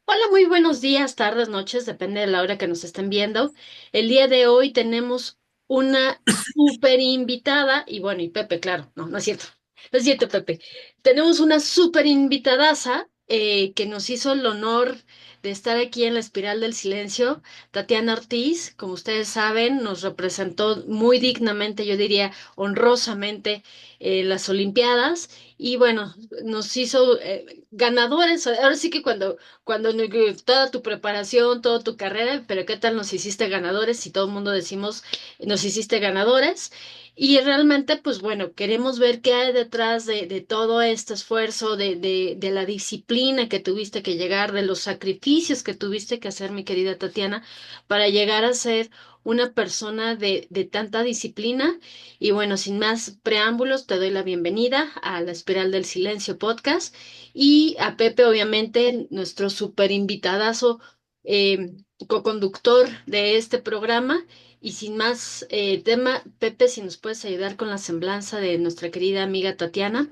Hola, muy buenos días, tardes, noches, depende de la hora que nos estén viendo. El día de hoy tenemos una súper invitada, y bueno, y Pepe, claro, no es cierto, no es cierto, Pepe. Tenemos una súper invitadaza que nos hizo el honor de estar aquí en la Espiral del Silencio. Tatiana Ortiz, como ustedes saben, nos representó muy dignamente, yo diría honrosamente, las Olimpiadas. Y bueno, nos hizo ganadores. Ahora sí que toda tu preparación, toda tu carrera, pero qué tal nos hiciste ganadores y todo el mundo decimos nos hiciste ganadores. Y realmente, pues bueno, queremos ver qué hay detrás de todo este esfuerzo, de la disciplina que tuviste que llegar, de los sacrificios que tuviste que hacer, mi querida Tatiana, para llegar a ser una persona de tanta disciplina. Y bueno, sin más preámbulos, te doy la bienvenida a la Espiral del Silencio podcast y a Pepe, obviamente, nuestro super invitadazo, eh, co-conductor de este programa. Y sin más tema, Pepe, si nos puedes ayudar con la semblanza de nuestra querida amiga Tatiana.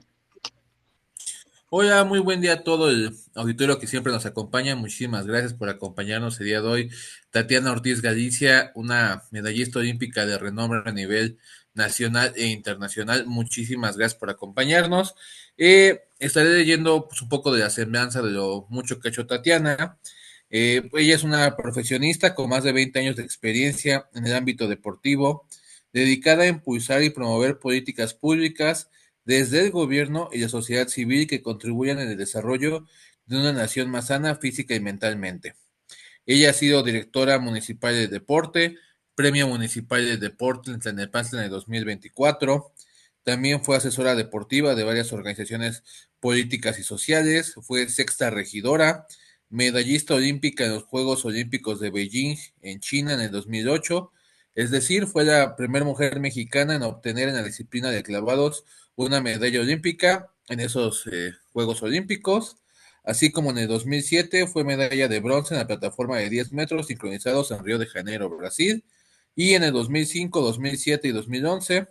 Hola, muy buen día a todo el auditorio que siempre nos acompaña. Muchísimas gracias por acompañarnos el día de hoy. Tatiana Ortiz Galicia, una medallista olímpica de renombre a nivel nacional e internacional. Muchísimas gracias por acompañarnos. Estaré leyendo pues, un poco de la semblanza de lo mucho que ha hecho Tatiana. Ella es una profesionista con más de 20 años de experiencia en el ámbito deportivo, dedicada a impulsar y promover políticas públicas desde el gobierno y la sociedad civil que contribuyan en el desarrollo de una nación más sana física y mentalmente. Ella ha sido directora municipal de deporte, premio municipal de deporte en Tlalnepantla en el 2024. También fue asesora deportiva de varias organizaciones políticas y sociales. Fue sexta regidora, medallista olímpica en los Juegos Olímpicos de Beijing en China en el 2008. Es decir, fue la primera mujer mexicana en obtener en la disciplina de clavados una medalla olímpica en esos Juegos Olímpicos. Así como en el 2007 fue medalla de bronce en la plataforma de 10 metros sincronizados en Río de Janeiro, Brasil. Y en el 2005, 2007 y 2011,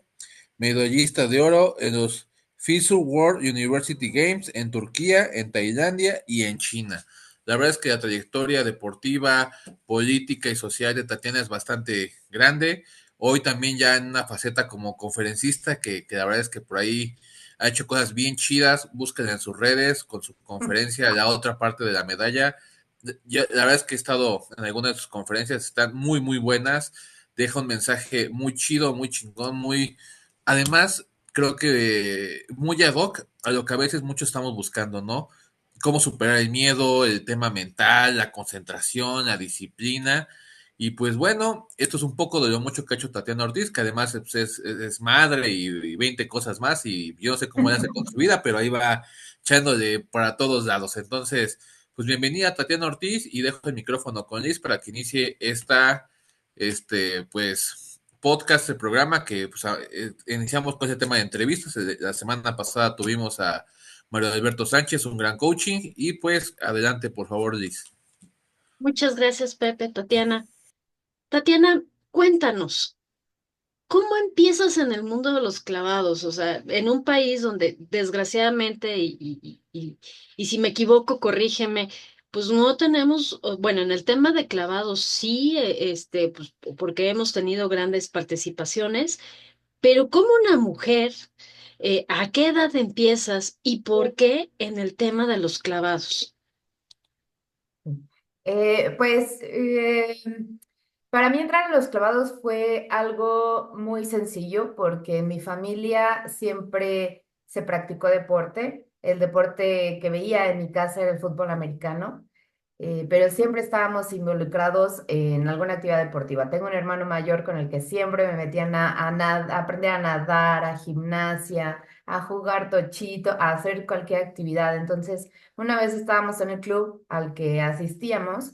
medallista de oro en los FISU World University Games en Turquía, en Tailandia y en China. La verdad es que la trayectoria deportiva, política y social de Tatiana es bastante grande. Hoy también ya en una faceta como conferencista, que la verdad es que por ahí ha hecho cosas bien chidas. Búsquenla en sus redes con su conferencia, la otra parte de la medalla. La verdad es que he estado en algunas de sus conferencias, están muy, muy buenas. Deja un mensaje muy chido, muy chingón, muy. Además, creo que muy ad hoc a lo que a veces muchos estamos buscando, ¿no? Cómo superar el miedo, el tema mental, la concentración, la disciplina. Y pues bueno, esto es un poco de lo mucho que ha hecho Tatiana Ortiz, que además pues, es madre y 20 cosas más, y yo no sé cómo le hace con su vida, pero ahí va echándole para todos lados. Entonces, pues bienvenida Tatiana Ortiz y dejo el micrófono con Liz para que inicie pues, podcast, el programa que pues, iniciamos con ese tema de entrevistas. La semana pasada tuvimos a Mario Alberto Sánchez, un gran coaching, y pues adelante, por favor, Liz. Muchas gracias, Pepe, Tatiana. Tatiana, cuéntanos. ¿Cómo empiezas en el mundo de los clavados? O sea, en un país donde desgraciadamente, y si me equivoco, corrígeme, pues no tenemos, bueno, en el tema de clavados sí, pues porque hemos tenido grandes participaciones, pero ¿cómo una mujer, a qué edad empiezas y por qué en el tema de los clavados? Pues para mí entrar en los clavados fue algo muy sencillo porque en mi familia siempre se practicó deporte. El deporte que veía en mi casa era el fútbol americano, pero siempre estábamos involucrados en alguna actividad deportiva. Tengo un hermano mayor con el que siempre me metían a aprender a nadar, a gimnasia, a jugar tochito, a hacer cualquier actividad. Entonces, una vez estábamos en el club al que asistíamos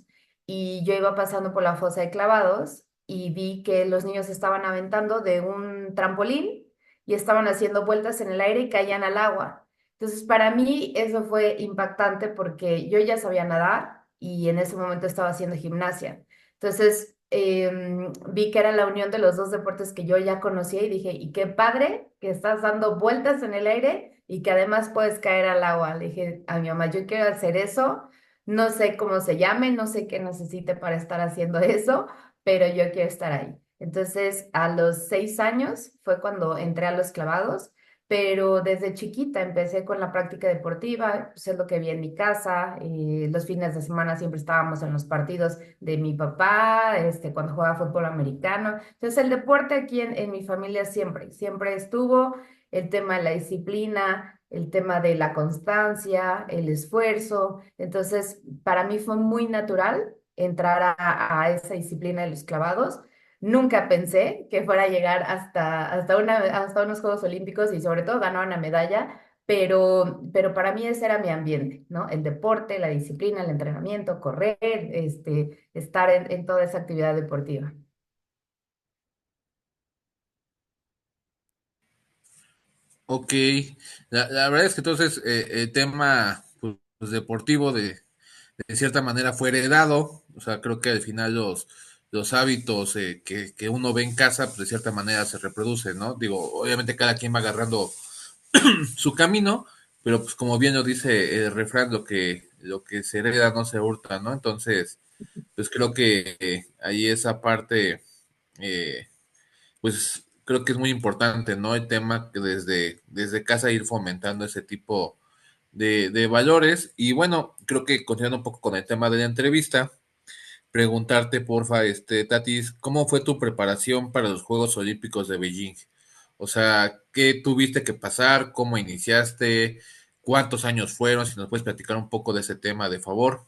y yo iba pasando por la fosa de clavados y vi que los niños estaban aventando de un trampolín y estaban haciendo vueltas en el aire y caían al agua. Entonces, para mí eso fue impactante porque yo ya sabía nadar y en ese momento estaba haciendo gimnasia. Entonces, vi que era la unión de los dos deportes que yo ya conocía y dije, y qué padre que estás dando vueltas en el aire y que además puedes caer al agua. Le dije a mi mamá, yo quiero hacer eso, No sé cómo se llame, no sé qué necesite para estar haciendo eso, pero yo quiero estar ahí. Entonces, a los 6 años fue cuando entré a los clavados, pero desde chiquita empecé con la práctica deportiva, pues es lo que vi en mi casa. Los fines de semana siempre estábamos en los partidos de mi papá, cuando jugaba fútbol americano. Entonces, el deporte aquí en mi familia siempre, siempre estuvo. El tema de la disciplina, el tema de la constancia, el esfuerzo. Entonces, para mí fue muy natural entrar a esa disciplina de los clavados. Nunca pensé que fuera a llegar hasta unos Juegos Olímpicos y sobre todo ganar una medalla, pero para mí ese era mi ambiente, ¿no? El deporte, la disciplina, el entrenamiento, correr, estar en toda esa actividad deportiva. Ok, la verdad es que entonces el tema pues, deportivo de cierta manera fue heredado, o sea, creo que al final los hábitos que uno ve en casa, pues de cierta manera se reproducen, ¿no? Digo, obviamente cada quien va agarrando su camino, pero pues como bien lo dice el refrán, lo que se hereda no se hurta, ¿no? Entonces, pues creo que ahí esa parte, eh, pues creo que es muy importante, ¿no? El tema que desde casa ir fomentando ese tipo de valores. Y bueno, creo que continuando un poco con el tema de la entrevista, preguntarte, porfa, Tatis, ¿cómo fue tu preparación para los Juegos Olímpicos de Beijing? O sea, ¿qué tuviste que pasar? ¿Cómo iniciaste? ¿Cuántos años fueron? Si nos puedes platicar un poco de ese tema, de favor.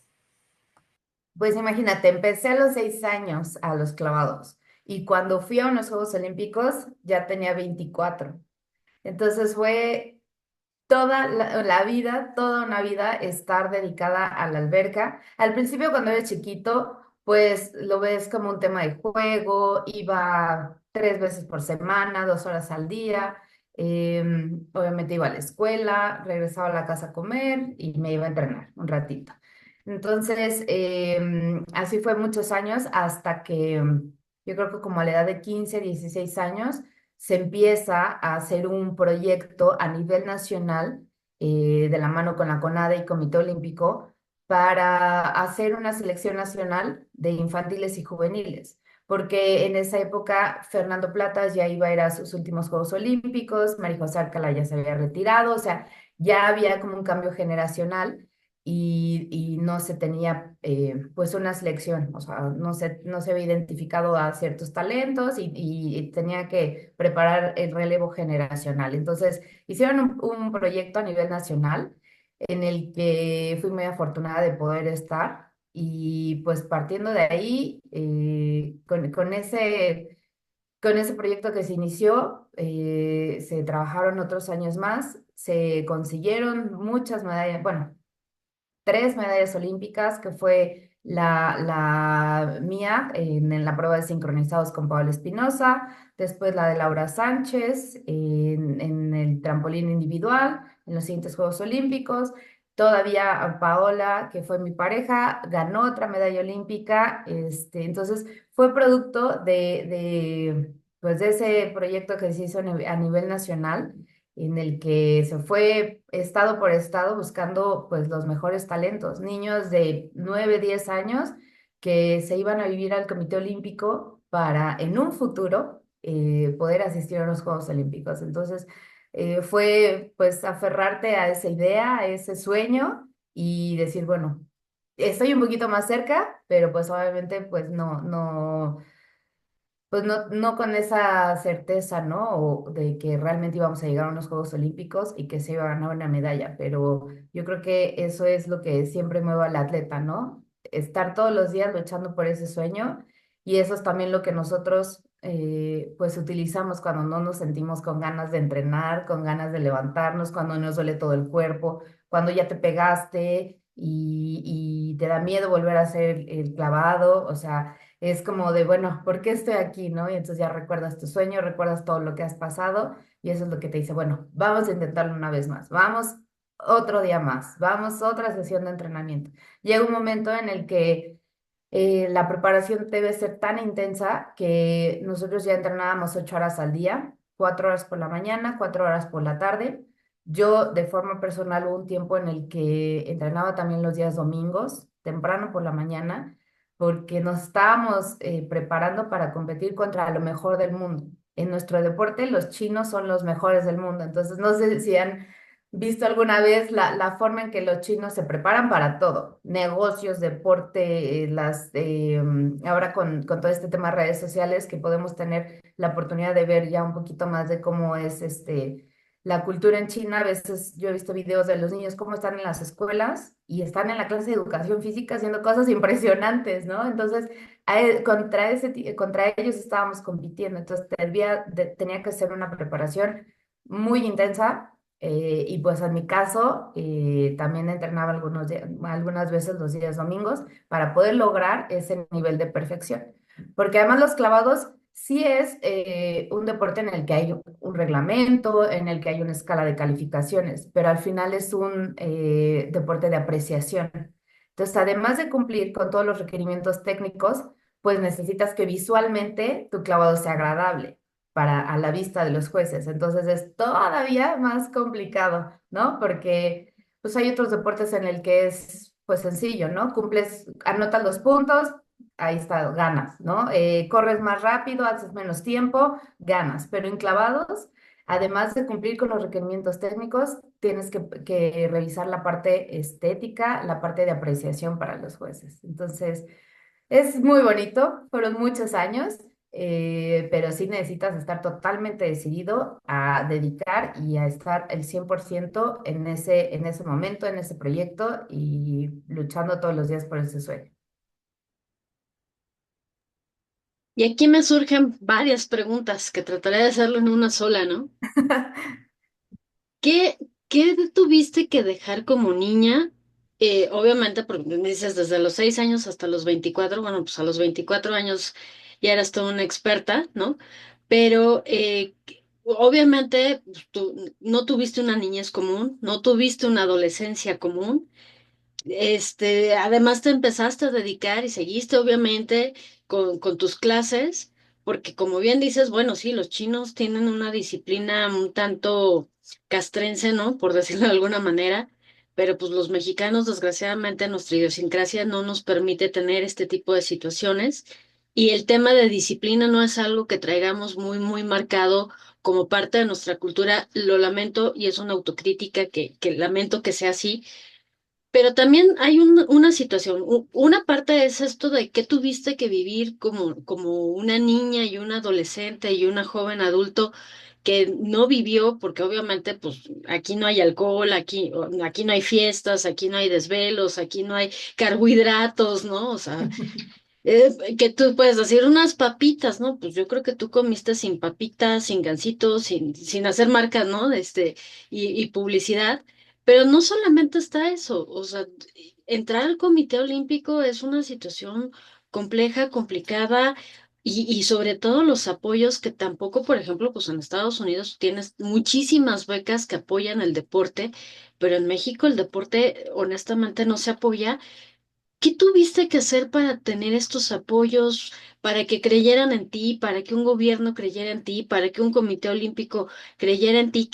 Pues imagínate, empecé a los 6 años a los clavados y cuando fui a unos Juegos Olímpicos ya tenía 24. Entonces fue toda la vida, toda una vida estar dedicada a la alberca. Al principio, cuando eres chiquito, pues lo ves como un tema de juego, iba 3 veces por semana, 2 horas al día. Obviamente iba a la escuela, regresaba a la casa a comer y me iba a entrenar un ratito. Entonces, así fue muchos años hasta que yo creo que como a la edad de 15, 16 años, se empieza a hacer un proyecto a nivel nacional, de la mano con la CONADE y Comité Olímpico, para hacer una selección nacional de infantiles y juveniles, porque en esa época Fernando Platas ya iba a ir a sus últimos Juegos Olímpicos, María José Alcalá ya se había retirado, o sea, ya había como un cambio generacional y no se tenía pues una selección, o sea, no se había identificado a ciertos talentos y tenía que preparar el relevo generacional. Entonces, hicieron un proyecto a nivel nacional en el que fui muy afortunada de poder estar y pues partiendo de ahí, con ese proyecto que se inició, se trabajaron otros años más, se consiguieron muchas medallas, bueno, 3 medallas olímpicas, que fue la mía en la prueba de sincronizados con Pablo Espinosa, después la de Laura Sánchez en el trampolín individual, en los siguientes Juegos Olímpicos. Todavía a Paola, que fue mi pareja, ganó otra medalla olímpica. Entonces, fue producto pues, de ese proyecto que se hizo a nivel nacional en el que se fue estado por estado buscando pues los mejores talentos, niños de 9 10 años que se iban a vivir al Comité Olímpico para en un futuro poder asistir a los Juegos Olímpicos. Entonces, fue pues aferrarte a esa idea, a ese sueño y decir, bueno, estoy un poquito más cerca, pero pues obviamente pues no con esa certeza, ¿no? O de que realmente íbamos a llegar a unos Juegos Olímpicos y que se iba a ganar una medalla, pero yo creo que eso es lo que siempre mueve al atleta, ¿no? Estar todos los días luchando por ese sueño y eso es también lo que nosotros pues utilizamos cuando no nos sentimos con ganas de entrenar, con ganas de levantarnos, cuando nos duele todo el cuerpo, cuando ya te pegaste y te da miedo volver a hacer el clavado, o sea es como de, bueno, ¿por qué estoy aquí, no? Y entonces ya recuerdas tu sueño, recuerdas todo lo que has pasado y eso es lo que te dice, bueno, vamos a intentarlo una vez más, vamos otro día más, vamos otra sesión de entrenamiento. Llega un momento en el que la preparación debe ser tan intensa que nosotros ya entrenábamos 8 horas al día, 4 horas por la mañana, 4 horas por la tarde. Yo de forma personal hubo un tiempo en el que entrenaba también los días domingos, temprano por la mañana, porque nos estábamos preparando para competir contra lo mejor del mundo. En nuestro deporte los chinos son los mejores del mundo, entonces no sé si han visto alguna vez la forma en que los chinos se preparan para todo, negocios, deporte, ahora con todo este tema de redes sociales que podemos tener la oportunidad de ver ya un poquito más de cómo es la cultura en China. A veces yo he visto videos de los niños cómo están en las escuelas y están en la clase de educación física haciendo cosas impresionantes, ¿no? Entonces, contra ellos estábamos compitiendo, entonces tenía que hacer una preparación muy intensa. Y pues en mi caso, también entrenaba algunas veces los días domingos para poder lograr ese nivel de perfección. Porque además los clavados sí es un deporte en el que hay un reglamento, en el que hay una escala de calificaciones, pero al final es un deporte de apreciación. Entonces, además de cumplir con todos los requerimientos técnicos, pues necesitas que visualmente tu clavado sea agradable para a la vista de los jueces. Entonces es todavía más complicado, ¿no? Porque pues hay otros deportes en el que es pues sencillo, ¿no? Cumples, anotas los puntos, ahí está, ganas, ¿no? Corres más rápido, haces menos tiempo, ganas, pero en clavados, además de cumplir con los requerimientos técnicos, tienes que revisar la parte estética, la parte de apreciación para los jueces. Entonces, es muy bonito, fueron muchos años, pero sí necesitas estar totalmente decidido a dedicar y a estar el 100% en ese momento, en ese proyecto y luchando todos los días por ese sueño. Y aquí me surgen varias preguntas que trataré de hacerlo en una sola, ¿no? ¿Qué, qué tuviste que dejar como niña? Obviamente, porque me dices desde los 6 años hasta los 24. Bueno, pues a los 24 años ya eras toda una experta, ¿no? Pero obviamente pues, tú no tuviste una niñez común, no tuviste una adolescencia común. Además te empezaste a dedicar y seguiste obviamente con tus clases, porque como bien dices, bueno, sí, los chinos tienen una disciplina un tanto castrense, ¿no? Por decirlo de alguna manera, pero pues los mexicanos, desgraciadamente, nuestra idiosincrasia no nos permite tener este tipo de situaciones y el tema de disciplina no es algo que traigamos muy, muy marcado como parte de nuestra cultura. Lo lamento y es una autocrítica que lamento que sea así, pero también hay una situación. Una parte es esto de que tuviste que vivir como una niña y una adolescente y una joven adulto que no vivió, porque obviamente pues aquí no hay alcohol, aquí no hay fiestas, aquí no hay desvelos, aquí no hay carbohidratos, ¿no? O sea, que tú puedes decir unas papitas, ¿no? Pues yo creo que tú comiste sin papitas, sin gancitos, sin hacer marca, ¿no? Y publicidad. Pero no solamente está eso, o sea, entrar al Comité Olímpico es una situación compleja, complicada, y sobre todo los apoyos que tampoco, por ejemplo, pues en Estados Unidos tienes muchísimas becas que apoyan el deporte, pero en México el deporte honestamente no se apoya. ¿Qué tuviste que hacer para tener estos apoyos, para que creyeran en ti, para que un gobierno creyera en ti, para que un comité olímpico creyera en ti?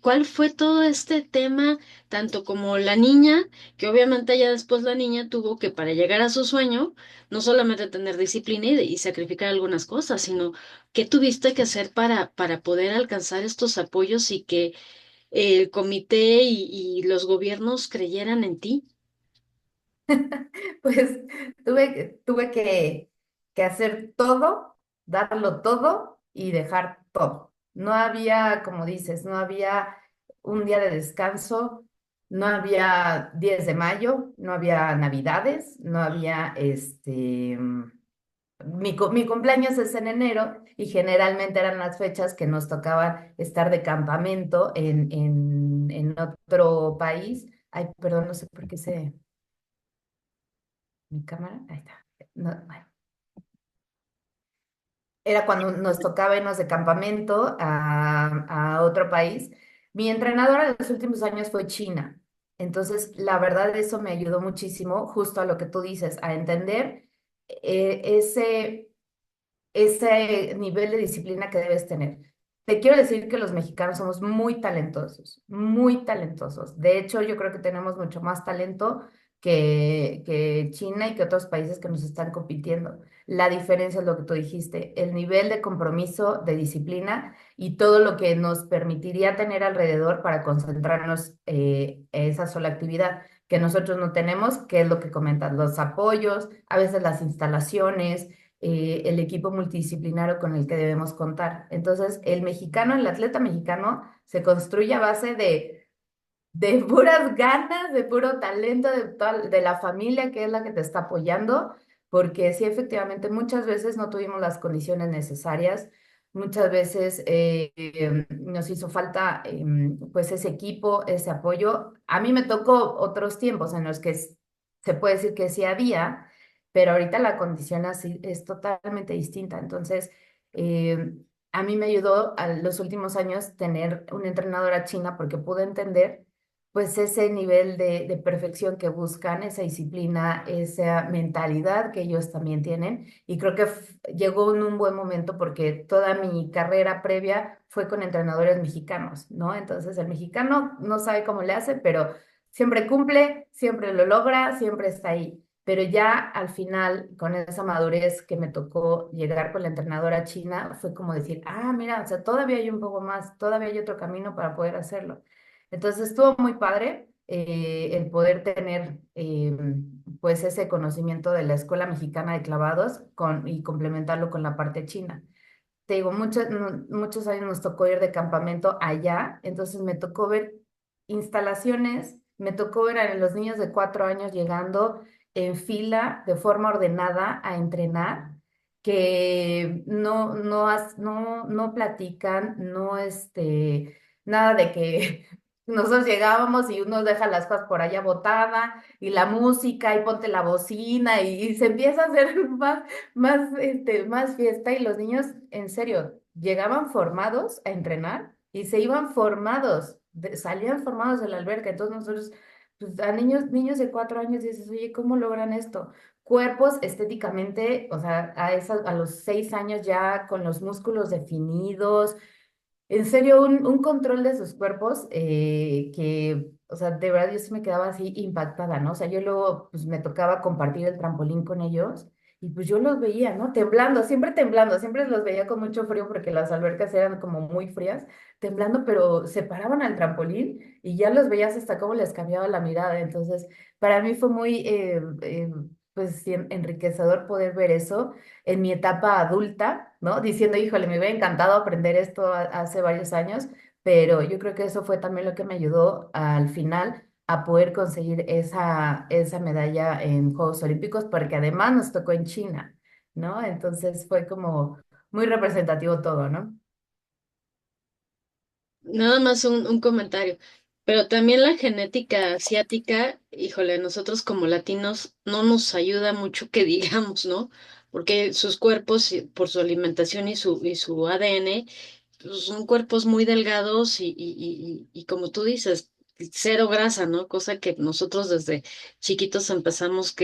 ¿Cuál fue todo este tema, tanto como la niña, que obviamente ya después la niña tuvo que, para llegar a su sueño, no solamente tener disciplina y sacrificar algunas cosas, sino qué tuviste que hacer para poder alcanzar estos apoyos y que el comité y los gobiernos creyeran en ti? Pues tuve que hacer todo, darlo todo y dejar todo. No había, como dices, no había un día de descanso, no había 10 de mayo, no había navidades, no había mi cumpleaños es en enero y generalmente eran las fechas que nos tocaban estar de campamento en otro país. Ay, perdón, no sé por qué mi cámara, ahí está. No, bueno, era cuando nos tocaba irnos de campamento a otro país. Mi entrenadora de los últimos años fue China. Entonces, la verdad, eso me ayudó muchísimo, justo a lo que tú dices, a entender ese nivel de disciplina que debes tener. te quiero decir que los mexicanos somos muy talentosos, muy talentosos. De hecho, yo creo que tenemos mucho más talento que China y que otros países que nos están compitiendo. La diferencia es lo que tú dijiste, el nivel de compromiso, de disciplina y todo lo que nos permitiría tener alrededor para concentrarnos en esa sola actividad que nosotros no tenemos, que es lo que comentas, los apoyos, a veces las instalaciones, el equipo multidisciplinario con el que debemos contar. Entonces, el mexicano, el atleta mexicano, se construye a base de puras ganas, de puro talento, de la familia que es la que te está apoyando, porque sí, efectivamente, muchas veces no tuvimos las condiciones necesarias, muchas veces nos hizo falta pues ese equipo, ese apoyo. A mí me tocó otros tiempos en los que se puede decir que sí había, pero ahorita la condición así es totalmente distinta. Entonces, eh, a mí me ayudó a los últimos años tener una entrenadora china porque pude entender pues ese nivel de perfección que buscan, esa disciplina, esa mentalidad que ellos también tienen. Y creo que llegó en un buen momento porque toda mi carrera previa fue con entrenadores mexicanos, ¿no? Entonces el mexicano no sabe cómo le hace, pero siempre cumple, siempre lo logra, siempre está ahí. Pero ya al final, con esa madurez que me tocó llegar con la entrenadora china, fue como decir, ah, mira, o sea, todavía hay un poco más, todavía hay otro camino para poder hacerlo. Entonces estuvo muy padre el poder tener pues ese conocimiento de la Escuela Mexicana de Clavados y complementarlo con la parte china. Te digo, muchos años nos tocó ir de campamento allá, entonces me tocó ver instalaciones, me tocó ver a los niños de 4 años llegando en fila de forma ordenada a entrenar, que no platican, no nada de que nosotros llegábamos y uno deja las cosas por allá botada y la música y ponte la bocina y se empieza a hacer más fiesta y los niños, en serio, llegaban formados a entrenar y se iban formados, salían formados de la alberca. Entonces nosotros, pues a niños de 4 años dices, oye, ¿cómo logran esto? Cuerpos estéticamente, o sea, a los 6 años ya con los músculos definidos, en serio, un control de sus cuerpos que, o sea, de verdad yo sí me quedaba así impactada, ¿no? O sea, yo luego, pues me tocaba compartir el trampolín con ellos y pues yo los veía, ¿no? Temblando, siempre los veía con mucho frío porque las albercas eran como muy frías, temblando, pero se paraban al trampolín y ya los veías hasta cómo les cambiaba la mirada. Entonces, para mí fue muy, pues, sí, enriquecedor poder ver eso en mi etapa adulta, ¿no? Diciendo, híjole, me hubiera encantado aprender esto hace varios años, pero yo creo que eso fue también lo que me ayudó al final a poder conseguir esa medalla en Juegos Olímpicos, porque además nos tocó en China, ¿no? Entonces fue como muy representativo todo, ¿no? Nada más un comentario. Pero también la genética asiática, híjole, nosotros como latinos no nos ayuda mucho que digamos, ¿no? Porque sus cuerpos, por su alimentación y su ADN, pues son cuerpos muy delgados y como tú dices, cero grasa, ¿no? Cosa que nosotros desde chiquitos empezamos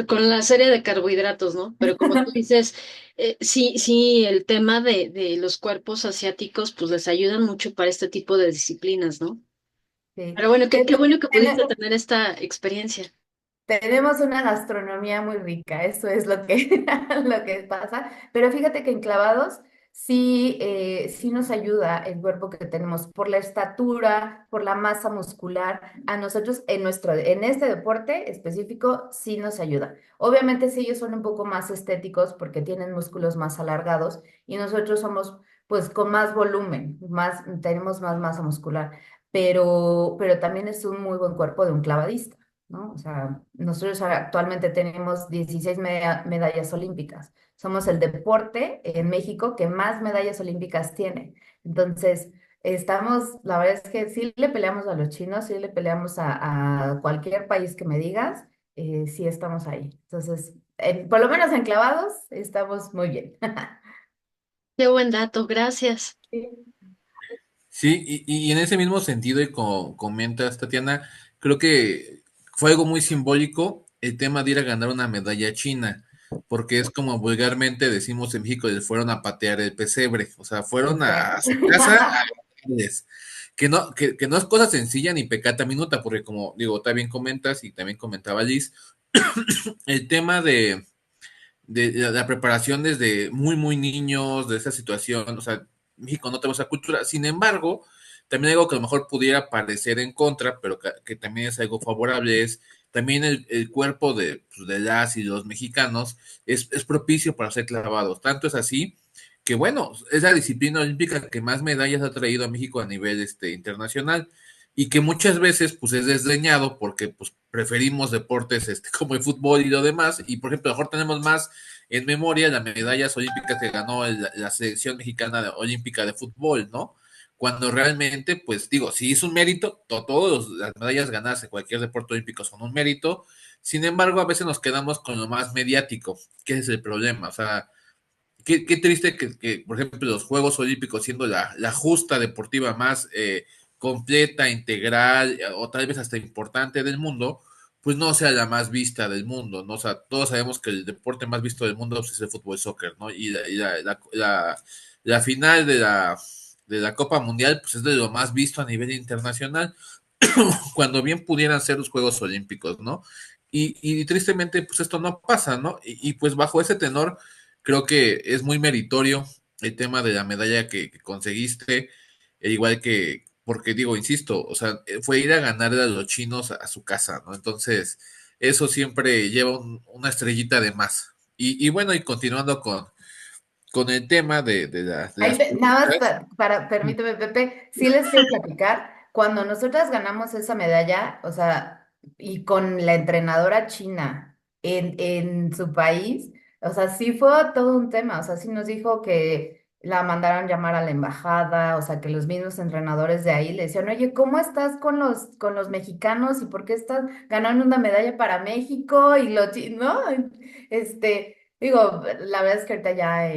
con la serie de carbohidratos, ¿no? Pero como tú dices, sí, sí, el tema de los cuerpos asiáticos, pues les ayudan mucho para este tipo de disciplinas, ¿no? Sí. Pero bueno, qué Ten- bueno que pudiste ten- tener esta experiencia. Tenemos una gastronomía muy rica, eso es lo que, lo que pasa. Pero fíjate que en clavados sí nos ayuda el cuerpo que tenemos por la estatura, por la masa muscular. A nosotros en este deporte específico sí nos ayuda. Obviamente sí ellos son un poco más estéticos porque tienen músculos más alargados y nosotros somos pues con más volumen, tenemos más masa muscular. Pero también es un muy buen cuerpo de un clavadista, ¿no? O sea, nosotros actualmente tenemos 16 medallas olímpicas. Somos el deporte en México que más medallas olímpicas tiene. Entonces, la verdad es que sí le peleamos a los chinos, sí le peleamos a cualquier país que me digas, sí estamos ahí. Entonces, por lo menos en clavados, estamos muy bien. Qué buen dato, gracias. Sí. Sí, y en ese mismo sentido, y como comentas, Tatiana, creo que fue algo muy simbólico el tema de ir a ganar una medalla china. porque es como vulgarmente decimos en México, les fueron a patear el pesebre, o sea, fueron Exacto. a su casa a ganarles. Que no es cosa sencilla ni pecata minuta, porque como digo, también comentas y también comentaba Liz, el tema de la preparación desde muy, muy niños, de esa situación, o sea, México no tenemos esa cultura, sin embargo, también algo que a lo mejor pudiera parecer en contra, pero que también es algo favorable, es también el cuerpo pues, de las y los mexicanos es propicio para ser clavados. Tanto es así que, bueno, es la disciplina olímpica que más medallas ha traído a México a nivel internacional y que muchas veces pues es desdeñado porque pues preferimos deportes como el fútbol y lo demás y por ejemplo mejor tenemos más en memoria las medallas olímpicas que ganó la selección mexicana olímpica de fútbol, ¿no? Cuando realmente, pues digo, si es un mérito, todas las medallas ganadas en cualquier deporte olímpico son un mérito, sin embargo, a veces nos quedamos con lo más mediático, que ese es el problema, o sea, qué triste que, por ejemplo, los Juegos Olímpicos, siendo la justa deportiva más completa, integral, o tal vez hasta importante del mundo, pues no sea la más vista del mundo, ¿no? O sea, todos sabemos que el deporte más visto del mundo pues, es el fútbol soccer, ¿no? La final de la Copa Mundial, pues es de lo más visto a nivel internacional, cuando bien pudieran ser los Juegos Olímpicos, ¿no? Y tristemente, pues esto no pasa, ¿no? Pues bajo ese tenor, creo que es muy meritorio el tema de la medalla que conseguiste, igual que, porque digo, insisto, o sea, fue ir a ganarle a los chinos a su casa, ¿no? Entonces, eso siempre lleva una estrellita de más. Y bueno, y continuando con el tema de las Nada más preguntas. permíteme, Pepe, sí les quiero platicar, cuando nosotras ganamos esa medalla, o sea, y con la entrenadora china en su país, o sea, sí fue todo un tema, o sea, sí nos dijo que la mandaron llamar a la embajada, o sea, que los mismos entrenadores de ahí le decían, oye, ¿cómo estás con los mexicanos y por qué estás ganando una medalla para México? Y ¿no? Digo, la verdad es que ahorita ya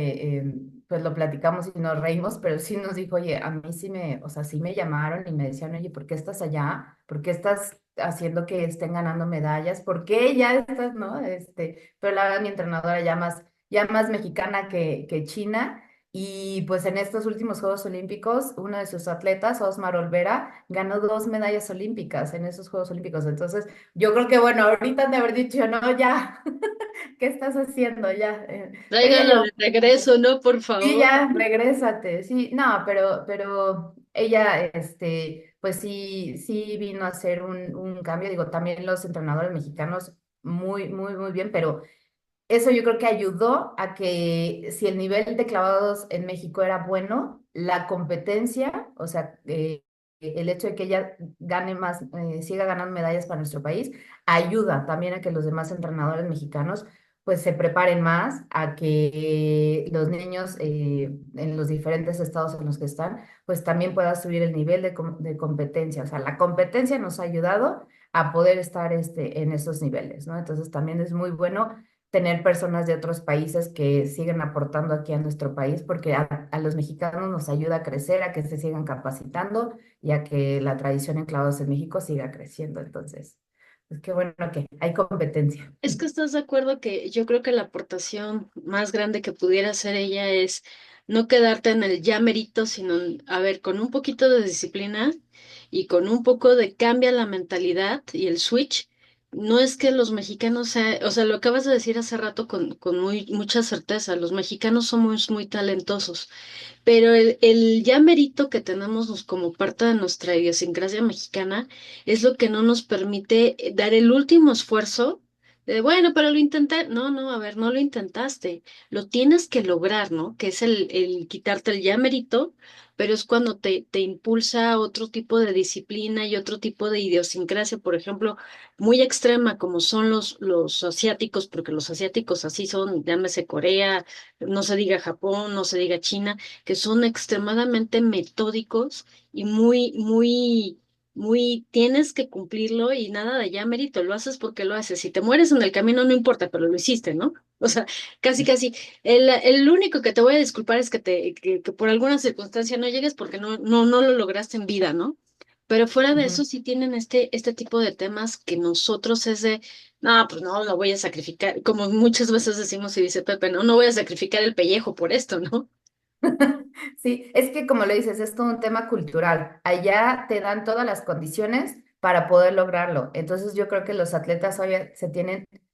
pues lo platicamos y nos reímos, pero sí nos dijo, oye, a mí sí o sea, sí me llamaron y me decían, oye, ¿por qué estás allá? ¿Por qué estás haciendo que estén ganando medallas? ¿Por qué ya estás, no? Pero la verdad mi entrenadora ya más mexicana que china. Y pues en estos últimos Juegos Olímpicos, uno de sus atletas, Osmar Olvera, ganó 2 medallas olímpicas en esos Juegos Olímpicos. Entonces, yo creo que bueno, ahorita han de haber dicho, no, ya. ¿Qué estás haciendo ya? Ella Tráiganlo lleva de regreso, ¿no? Por sí, favor. ya, regrésate. Sí, no, pero ella, pues sí vino a hacer un cambio. Digo, también los entrenadores mexicanos muy, muy, muy bien, pero eso yo creo que ayudó a que si el nivel de clavados en México era bueno, la competencia, o sea, el hecho de que ella gane más, siga ganando medallas para nuestro país, ayuda también a que los demás entrenadores mexicanos pues se preparen más, a que los niños en los diferentes estados en los que están, pues también pueda subir el nivel de competencia. O sea, la competencia nos ha ayudado a poder estar en esos niveles, ¿no? Entonces también es muy bueno tener personas de otros países que siguen aportando aquí a nuestro país, porque a los mexicanos nos ayuda a crecer, a que se sigan capacitando y a que la tradición en clavados en México siga creciendo. Entonces, pues qué bueno que hay competencia. Es que estás de acuerdo que yo creo que la aportación más grande que pudiera hacer ella es no quedarte en el ya merito, sino, a ver, con un poquito de disciplina y con un poco de cambia la mentalidad y el switch. No es que los mexicanos, o sea, lo acabas de decir hace rato con mucha certeza, los mexicanos somos muy talentosos. Pero el ya mérito que tenemos como parte de nuestra idiosincrasia mexicana es lo que no nos permite dar el último esfuerzo de, bueno, pero lo intenté. No, no, a ver, no lo intentaste. Lo tienes que lograr, ¿no? Que es el quitarte el ya mérito, pero es cuando te impulsa otro tipo de disciplina y otro tipo de idiosincrasia, por ejemplo, muy extrema como son los asiáticos, porque los asiáticos así son, llámese Corea, no se diga Japón, no se diga China, que son extremadamente metódicos y muy, tienes que cumplirlo y nada de ya mérito, lo haces porque lo haces. Si te mueres en el camino, no importa, pero lo hiciste, ¿no? O sea, casi, el único que te voy a disculpar es que por alguna circunstancia no llegues porque no lo lograste en vida, ¿no? Pero fuera de Ujú. eso, sí tienen este tipo de temas que nosotros es de, no, pues no, no voy a sacrificar, como muchas veces decimos y dice Pepe, no, no voy a sacrificar el pellejo por esto, ¿no? Sí, es que como lo dices, es todo un tema cultural. Allá te dan todas las condiciones para poder lograrlo. Entonces yo creo que los atletas hoy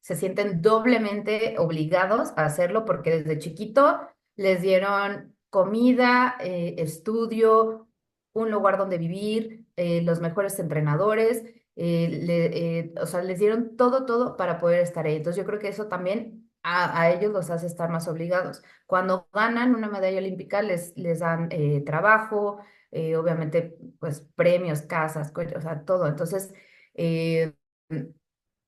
se sienten doblemente obligados a hacerlo porque desde chiquito les dieron comida, estudio, un lugar donde vivir, los mejores entrenadores, o sea, les dieron todo, todo para poder estar ahí. Entonces yo creo que eso también a ellos los hace estar más obligados. Cuando ganan una medalla olímpica les dan trabajo, obviamente pues premios, casas, o sea, todo. Entonces, eh,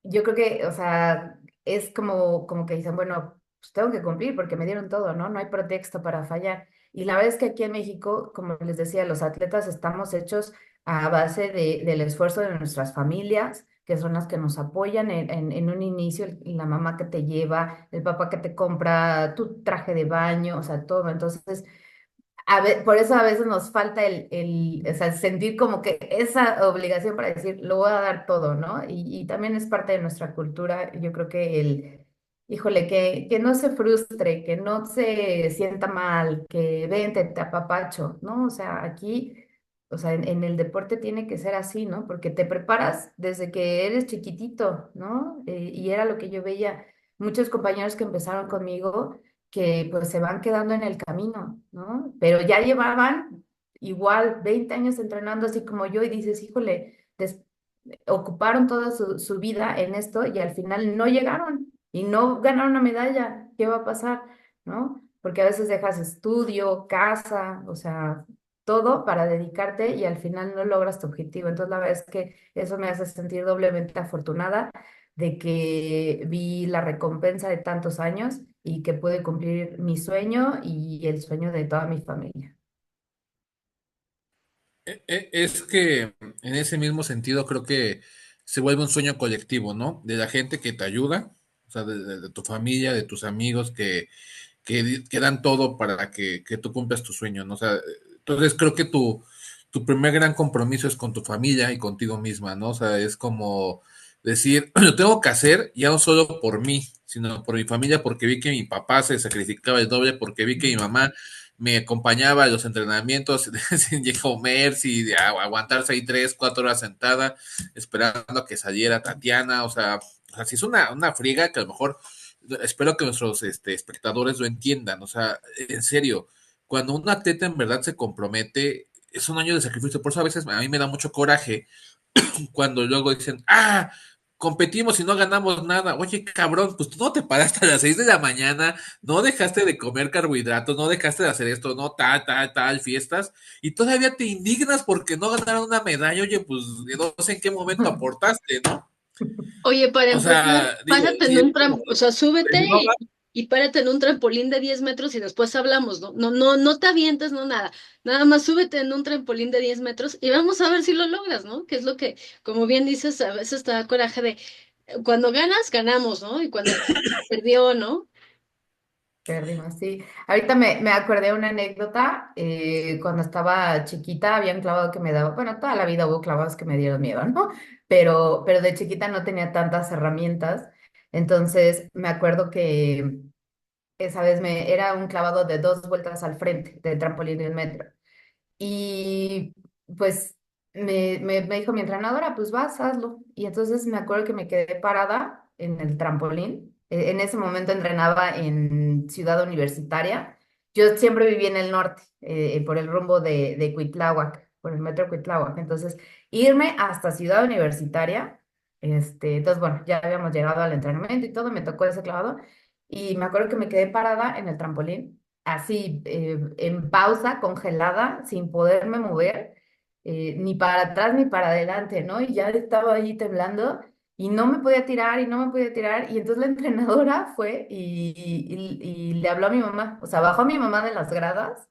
yo creo que, o sea, es como que dicen, bueno, pues tengo que cumplir porque me dieron todo, ¿no? No hay pretexto para fallar. Y la verdad es que aquí en México, como les decía, los atletas estamos hechos a base del esfuerzo de nuestras familias, que son las que nos apoyan en un inicio, la mamá que te lleva, el papá que te compra tu traje de baño, o sea, todo. Entonces, por eso a veces nos falta o sea, sentir como que esa obligación para decir, lo voy a dar todo, ¿no? Y también es parte de nuestra cultura. Yo creo que híjole, que no se frustre, que no se sienta mal, que vente, te apapacho, ¿no? O sea, aquí, o sea, en el deporte tiene que ser así, ¿no? Porque te preparas desde que eres chiquitito, ¿no? Y era lo que yo veía. Muchos compañeros que empezaron conmigo que pues se van quedando en el camino, ¿no? Pero ya llevaban igual 20 años entrenando así como yo y dices, híjole, ocuparon toda su vida en esto y al final no llegaron y no ganaron una medalla. ¿Qué va a pasar? ¿No? Porque a veces dejas estudio, casa, o sea, todo para dedicarte y al final no logras tu objetivo. Entonces, la verdad es que eso me hace sentir doblemente afortunada de que vi la recompensa de tantos años y que pude cumplir mi sueño y el sueño de toda mi familia. Es que en ese mismo sentido creo que se vuelve un sueño colectivo, ¿no? De la gente que te ayuda, o sea, de tu familia, de tus amigos que dan todo para que tú cumplas tu sueño, ¿no? O sea, entonces creo que tu primer gran compromiso es con tu familia y contigo misma, ¿no? O sea, es como decir, lo tengo que hacer ya no solo por mí, sino por mi familia, porque vi que mi papá se sacrificaba el doble, porque vi que mi mamá me acompañaba a los entrenamientos sin comer, sin aguantarse ahí 3, 4 horas sentada, esperando a que saliera Tatiana, o sea, si es una friega que a lo mejor espero que nuestros espectadores lo entiendan, o sea, en serio, cuando un atleta en verdad se compromete, es un año de sacrificio, por eso a veces a mí me da mucho coraje cuando luego dicen, competimos y no ganamos nada. Oye, cabrón, pues tú no te paraste a las 6 de la mañana, no dejaste de comer carbohidratos, no dejaste de hacer esto, no, tal, fiestas, y todavía te indignas porque no ganaron una medalla. Oye, pues no sé en qué momento aportaste, ¿no? Oye, para O empezar, sea, digo, párate en si es un como, o sea, súbete no, y párate en un trampolín de 10 metros y después hablamos, ¿no? No, no, no te avientes, no nada. Nada más súbete en un trampolín de 10 metros y vamos a ver si lo logras, ¿no? Que es lo que, como bien dices, a veces te da coraje de cuando ganas, ganamos, ¿no? Y cuando perdió, ¿no? Perdimos, sí. Ahorita me acordé de una anécdota. Cuando estaba chiquita había un clavado que me daba, bueno, toda la vida hubo clavados que me dieron miedo, ¿no? Pero de chiquita no tenía tantas herramientas. Entonces me acuerdo que esa vez era un clavado de 2 vueltas al frente, de trampolín de 1 metro. Y pues me dijo mi entrenadora, pues vas, hazlo. Y entonces me acuerdo que me quedé parada en el trampolín. En ese momento entrenaba en Ciudad Universitaria. Yo siempre viví en el norte, por el rumbo de Cuitláhuac, por el metro Cuitláhuac. Entonces, irme hasta Ciudad Universitaria, entonces, bueno, ya habíamos llegado al entrenamiento y todo, me tocó ese clavado. Y me acuerdo que me quedé parada en el trampolín así en pausa, congelada, sin poderme mover, ni para atrás ni para adelante, ¿no? Y ya estaba allí temblando y no me podía tirar y no me podía tirar. Y entonces la entrenadora fue y le habló a mi mamá, o sea, bajó a mi mamá de las gradas,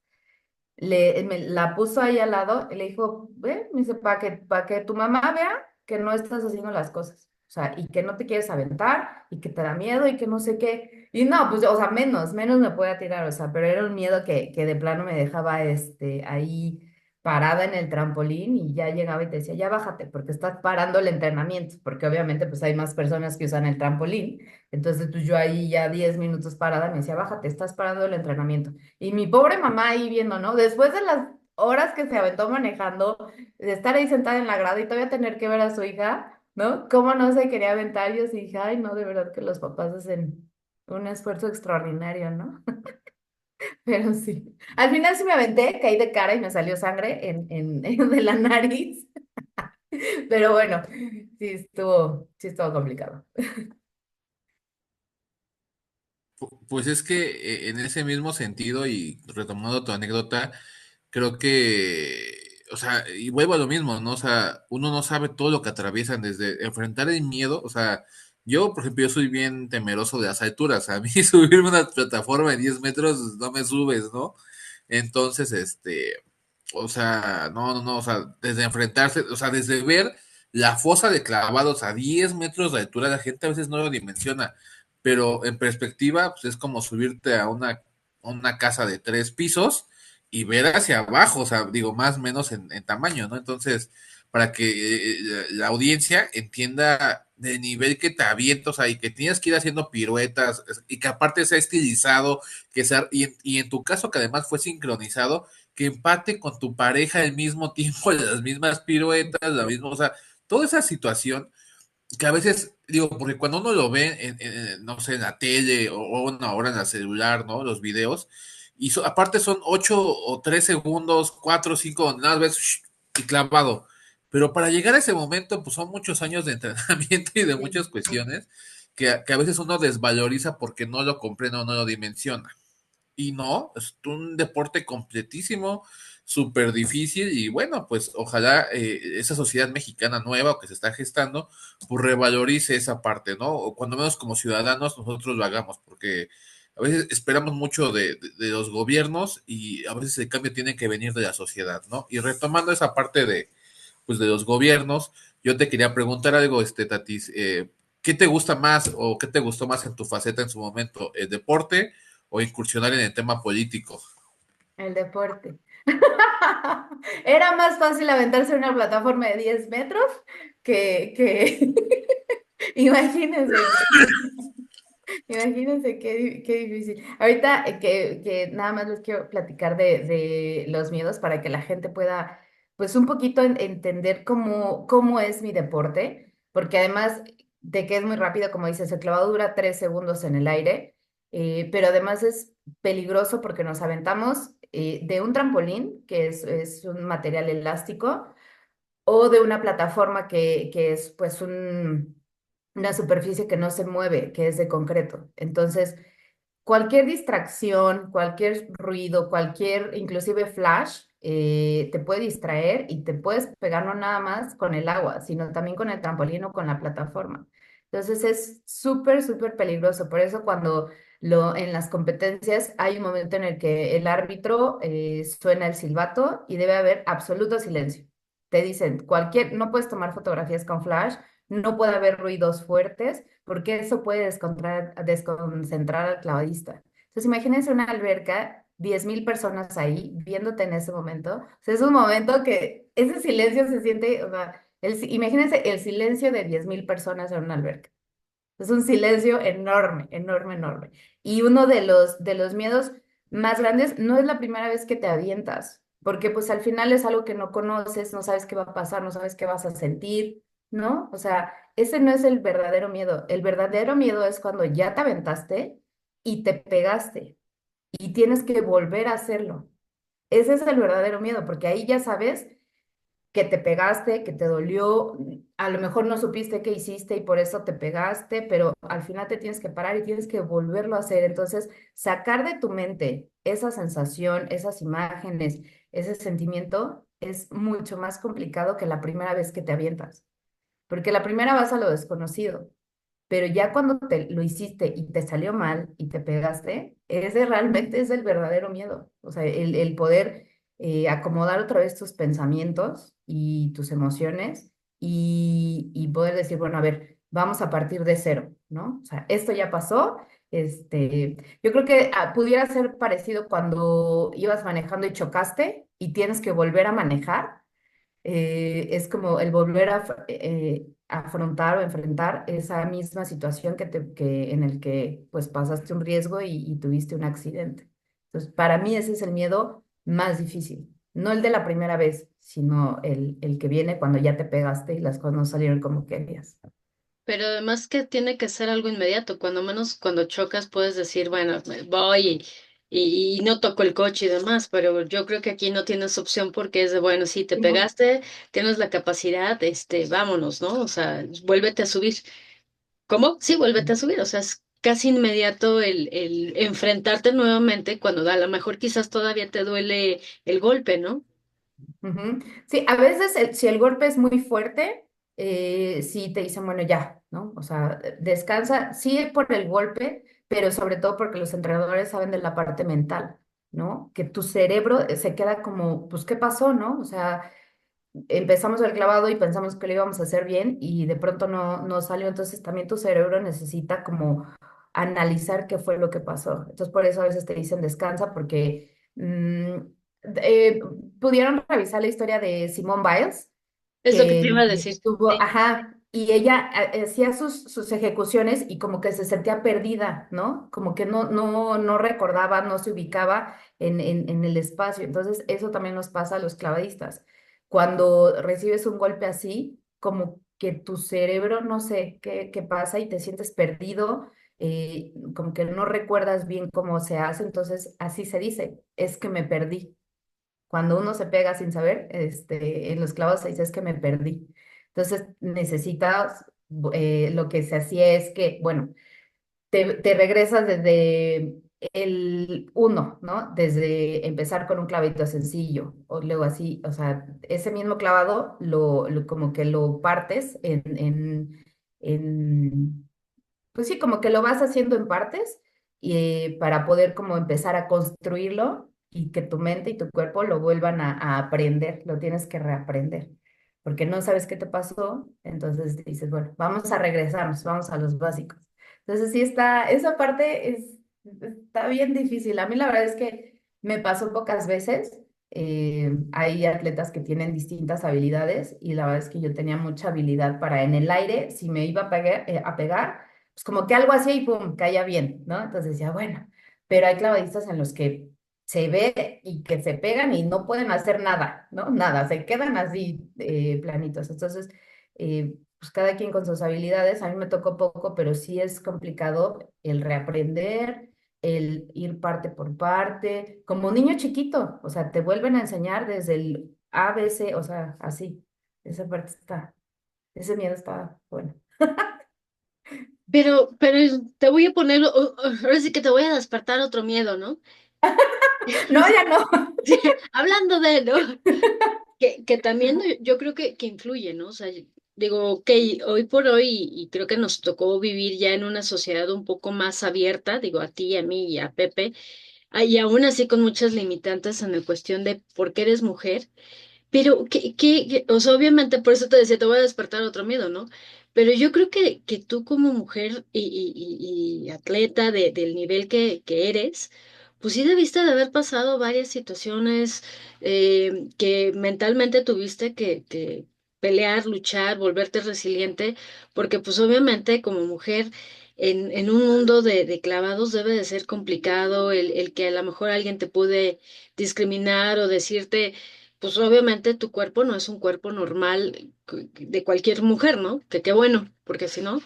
la puso ahí al lado y le dijo, ve, me dice, para que tu mamá vea que no estás haciendo las cosas. O sea, y que no te quieres aventar, y que te da miedo, y que no sé qué. Y no, pues, o sea, menos me podía tirar, o sea, pero era un miedo que de plano me dejaba, ahí parada en el trampolín y ya llegaba y te decía, ya bájate, porque estás parando el entrenamiento, porque obviamente pues hay más personas que usan el trampolín. Entonces pues yo ahí ya 10 minutos parada me decía, bájate, estás parando el entrenamiento. Y mi pobre mamá ahí viendo, ¿no? Después de las horas que se aventó manejando, de estar ahí sentada en la grada y todavía tener que ver a su hija, ¿no? ¿Cómo no se quería aventar? Yo sí dije, ay, no, de verdad que los papás hacen un esfuerzo extraordinario, ¿no? Pero sí. Al final sí me aventé, caí de cara y me salió sangre de la nariz. Pero bueno, sí estuvo complicado. Pues es que en ese mismo sentido y retomando tu anécdota, creo que, o sea, y vuelvo a lo mismo, ¿no? O sea, uno no sabe todo lo que atraviesan desde enfrentar el miedo, o sea, yo, por ejemplo, yo soy bien temeroso de las alturas, a mí subirme a una plataforma de 10 metros no me subes, ¿no? Entonces, o sea, no, o sea, desde enfrentarse, o sea, desde ver la fosa de clavados a 10 metros de altura, la gente a veces no lo dimensiona, pero en perspectiva, pues es como subirte a una casa de 3 pisos y ver hacia abajo, o sea, digo, más o menos en tamaño, ¿no? Entonces, para que la audiencia entienda el nivel que te avientas, o sea, y que tienes que ir haciendo piruetas, y que aparte sea estilizado, y en tu caso que además fue sincronizado, que empate con tu pareja al mismo tiempo, las mismas piruetas, la misma, o sea, toda esa situación que a veces, digo, porque cuando uno lo ve no sé, en la tele o una hora en la celular, ¿no? Los videos, y aparte son 8 o 3 segundos, 4 o 5, nada más y clavado. Pero para llegar a ese momento, pues son muchos años de entrenamiento y de muchas Sí. cuestiones que a veces uno desvaloriza porque no lo comprende o no lo dimensiona. Y no, es un deporte completísimo, súper difícil y bueno, pues ojalá esa sociedad mexicana nueva o que se está gestando, pues revalorice esa parte, ¿no? O cuando menos como ciudadanos nosotros lo hagamos, porque a veces esperamos mucho de los gobiernos y a veces el cambio tiene que venir de la sociedad, ¿no? Y retomando esa parte pues de los gobiernos, yo te quería preguntar algo, Tatis, ¿qué te gusta más o qué te gustó más en tu faceta en su momento? ¿El deporte o incursionar en el tema político? El deporte. Era más fácil aventarse en una plataforma de 10 metros que... Imagínense. Imagínense qué difícil. Ahorita que nada más les quiero platicar de los miedos para que la gente pueda, pues un poquito entender cómo es mi deporte, porque además de que es muy rápido, como dices, el clavado dura 3 segundos en el aire, pero además es peligroso porque nos aventamos de un trampolín, que es un material elástico, o de una plataforma que es pues una superficie que no se mueve, que es de concreto. Entonces, cualquier distracción, cualquier ruido, cualquier, inclusive flash, te puede distraer y te puedes pegar no nada más con el agua, sino también con el trampolín o con la plataforma. Entonces es súper, súper peligroso. Por eso cuando en las competencias hay un momento en el que el árbitro suena el silbato y debe haber absoluto silencio. Te dicen, no puedes tomar fotografías con flash, no puede haber ruidos fuertes porque eso puede desconcentrar al clavadista. Entonces, imagínense una alberca, 10,000 personas ahí viéndote en ese momento. O sea, es un momento que ese silencio se siente, o sea, imagínense el silencio de 10,000 personas en una alberca. Es un silencio enorme, enorme, enorme. Y uno de los miedos más grandes no es la primera vez que te avientas, porque pues al final es algo que no conoces, no sabes qué va a pasar, no sabes qué vas a sentir, ¿no? O sea, ese no es el verdadero miedo. El verdadero miedo es cuando ya te aventaste y te pegaste y tienes que volver a hacerlo. Ese es el verdadero miedo, porque ahí ya sabes que te pegaste, que te dolió, a lo mejor no supiste qué hiciste y por eso te pegaste, pero al final te tienes que parar y tienes que volverlo a hacer. Entonces, sacar de tu mente esa sensación, esas imágenes, ese sentimiento es mucho más complicado que la primera vez que te avientas, porque la primera vas a lo desconocido. Pero ya cuando lo hiciste y te salió mal y te pegaste, ese realmente es el verdadero miedo. O sea, el poder acomodar otra vez tus pensamientos y tus emociones y poder decir, bueno, a ver, vamos a partir de cero, ¿no? O sea, esto ya pasó. Yo creo que pudiera ser parecido cuando ibas manejando y chocaste y tienes que volver a manejar. Es como el volver a afrontar o enfrentar esa misma situación en el que pues pasaste un riesgo y tuviste un accidente. Entonces, para mí ese es el miedo más difícil, no el de la primera vez, sino el que viene cuando ya te pegaste y las cosas no salieron como querías. Pero además que tiene que ser algo inmediato, cuando menos cuando chocas puedes decir, bueno, me voy y no toco el coche y demás, pero yo creo que aquí no tienes opción porque es de, bueno, sí, te Ujú. pegaste, tienes la capacidad, vámonos, ¿no? O sea, vuélvete a subir. ¿Cómo? Sí, vuélvete a subir, o sea, es casi inmediato el enfrentarte nuevamente cuando a lo mejor quizás todavía te duele el golpe, ¿no? Ujú. Sí, a veces si el golpe es muy fuerte, sí te dicen, bueno, ya, ¿no? O sea, descansa, sí por el golpe, pero sobre todo porque los entrenadores saben de la parte mental, ¿no? Que tu cerebro se queda como, pues, ¿qué pasó, no? O sea, empezamos el clavado y pensamos que lo íbamos a hacer bien y de pronto no salió, entonces también tu cerebro necesita como analizar qué fue lo que pasó. Entonces por eso a veces te dicen descansa porque eh, pudieron revisar la historia de Simone Biles, Es lo que te que iba a decir. tuvo, Sí. ajá, y ella hacía sus ejecuciones y como que se sentía perdida, ¿no? Como que no recordaba, no se ubicaba en el espacio. Entonces eso también nos pasa a los clavadistas cuando recibes un golpe así, como que tu cerebro, no sé qué pasa y te sientes perdido, como que no recuerdas bien cómo se hace, entonces así se dice, es que me perdí. Cuando uno se pega sin saber, en los clavos se dice es que me perdí. Entonces necesitas, lo que se hacía es que, bueno, te regresas desde el uno, ¿no? Desde empezar con un clavito sencillo, o luego así, o sea, ese mismo clavado como que lo partes pues sí, como que lo vas haciendo en partes para poder como empezar a construirlo y que tu mente y tu cuerpo lo vuelvan a aprender, lo tienes que reaprender, porque no sabes qué te pasó, entonces dices, bueno, vamos a regresarnos, vamos a los básicos. Entonces sí esa parte está bien difícil. A mí la verdad es que me pasó pocas veces. Hay atletas que tienen distintas habilidades y la verdad es que yo tenía mucha habilidad para en el aire, si me iba a pegar pues como que algo hacía y pum, caía bien, ¿no? Entonces decía, bueno, pero hay clavadistas en los que se ve y que se pegan y no pueden hacer nada, ¿no? Nada, se quedan así planitos. Entonces, pues cada quien con sus habilidades, a mí me tocó poco, pero sí es complicado el reaprender, el ir parte por parte, como un niño chiquito, o sea, te vuelven a enseñar desde el A, B, C, o sea, así. Esa parte ese miedo está bueno. Pero te voy a poner, ahora sí que te voy a despertar otro miedo, ¿no? No, ya no. Sí, hablando de, ¿no? Que también yo creo que influye, ¿no? O sea, digo, ok, hoy por hoy, y creo que nos tocó vivir ya en una sociedad un poco más abierta, digo, a ti, a mí y a Pepe, y aún así con muchas limitantes en la cuestión de por qué eres mujer. Pero o sea, obviamente por eso te decía, te voy a despertar otro miedo, ¿no? Pero yo creo que tú como mujer y atleta del nivel que eres, pues sí debiste de haber pasado varias situaciones que mentalmente tuviste que pelear, luchar, volverte resiliente, porque pues obviamente como mujer en un mundo de clavados debe de ser complicado el que a lo mejor alguien te puede discriminar o decirte pues obviamente tu cuerpo no es un cuerpo normal de cualquier mujer, ¿no? Que qué bueno, porque si no,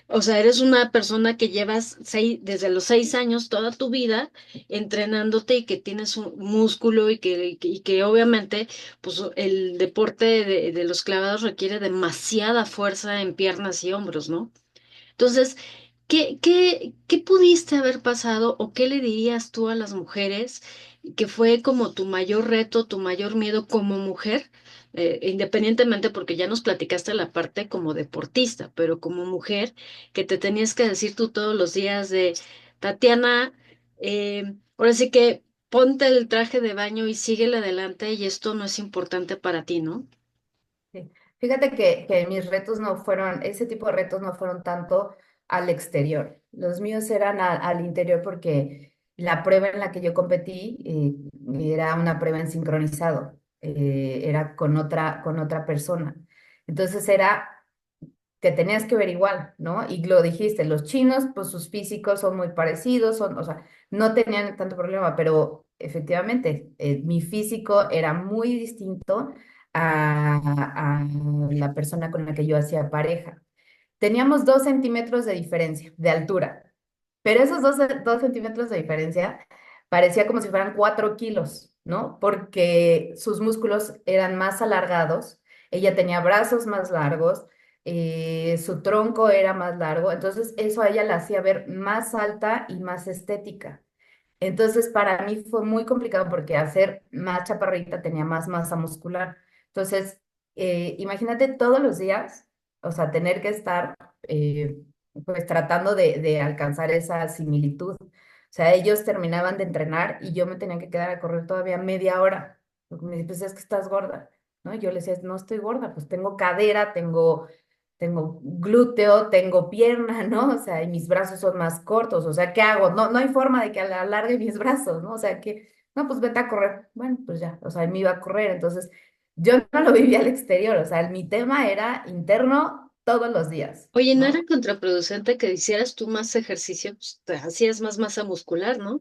o sea, eres una persona que llevas desde los 6 años toda tu vida entrenándote y que tienes un músculo y que obviamente, pues el deporte de los clavados requiere demasiada fuerza en piernas y hombros, ¿no? Entonces, ¿qué pudiste haber pasado o qué le dirías tú a las mujeres que fue como tu mayor reto, tu mayor miedo como mujer? Independientemente, porque ya nos platicaste la parte como deportista, pero como mujer, que te tenías que decir tú todos los días de, Tatiana, ahora sí que ponte el traje de baño y síguele adelante y esto no es importante para ti, ¿no? Sí. Fíjate que mis retos no fueron, ese tipo de retos no fueron tanto al exterior. Los míos eran al interior porque la prueba en la que yo competí era una prueba en sincronizado, era con otra persona. Entonces era que tenías que ver igual, ¿no? Y lo dijiste, los chinos, pues sus físicos son muy parecidos, son, o sea, no tenían tanto problema, pero efectivamente, mi físico era muy distinto a la persona con la que yo hacía pareja. Teníamos 2 centímetros de diferencia de altura, pero esos 2 centímetros de diferencia parecía como si fueran 4 kilos, ¿no? Porque sus músculos eran más alargados, ella tenía brazos más largos, su tronco era más largo, entonces eso a ella la hacía ver más alta y más estética. Entonces, para mí fue muy complicado porque hacer más chaparrita tenía más masa muscular. Entonces, imagínate todos los días, o sea, tener que estar pues tratando de alcanzar esa similitud. O sea, ellos terminaban de entrenar y yo me tenía que quedar a correr todavía media hora. Porque me dice, pues es que estás gorda, ¿no? Y yo le decía, no estoy gorda, pues tengo cadera, tengo glúteo, tengo pierna, ¿no? O sea, y mis brazos son más cortos, o sea, ¿qué hago? No, no hay forma de que alargue mis brazos, ¿no? O sea, que, no, pues vete a correr. Bueno, pues ya, o sea, él me iba a correr, entonces yo no lo vivía al exterior, o sea, mi tema era interno todos los días, Oye, ¿no era ¿no? contraproducente que hicieras tú más ejercicio? Pues, te hacías más masa muscular, ¿no?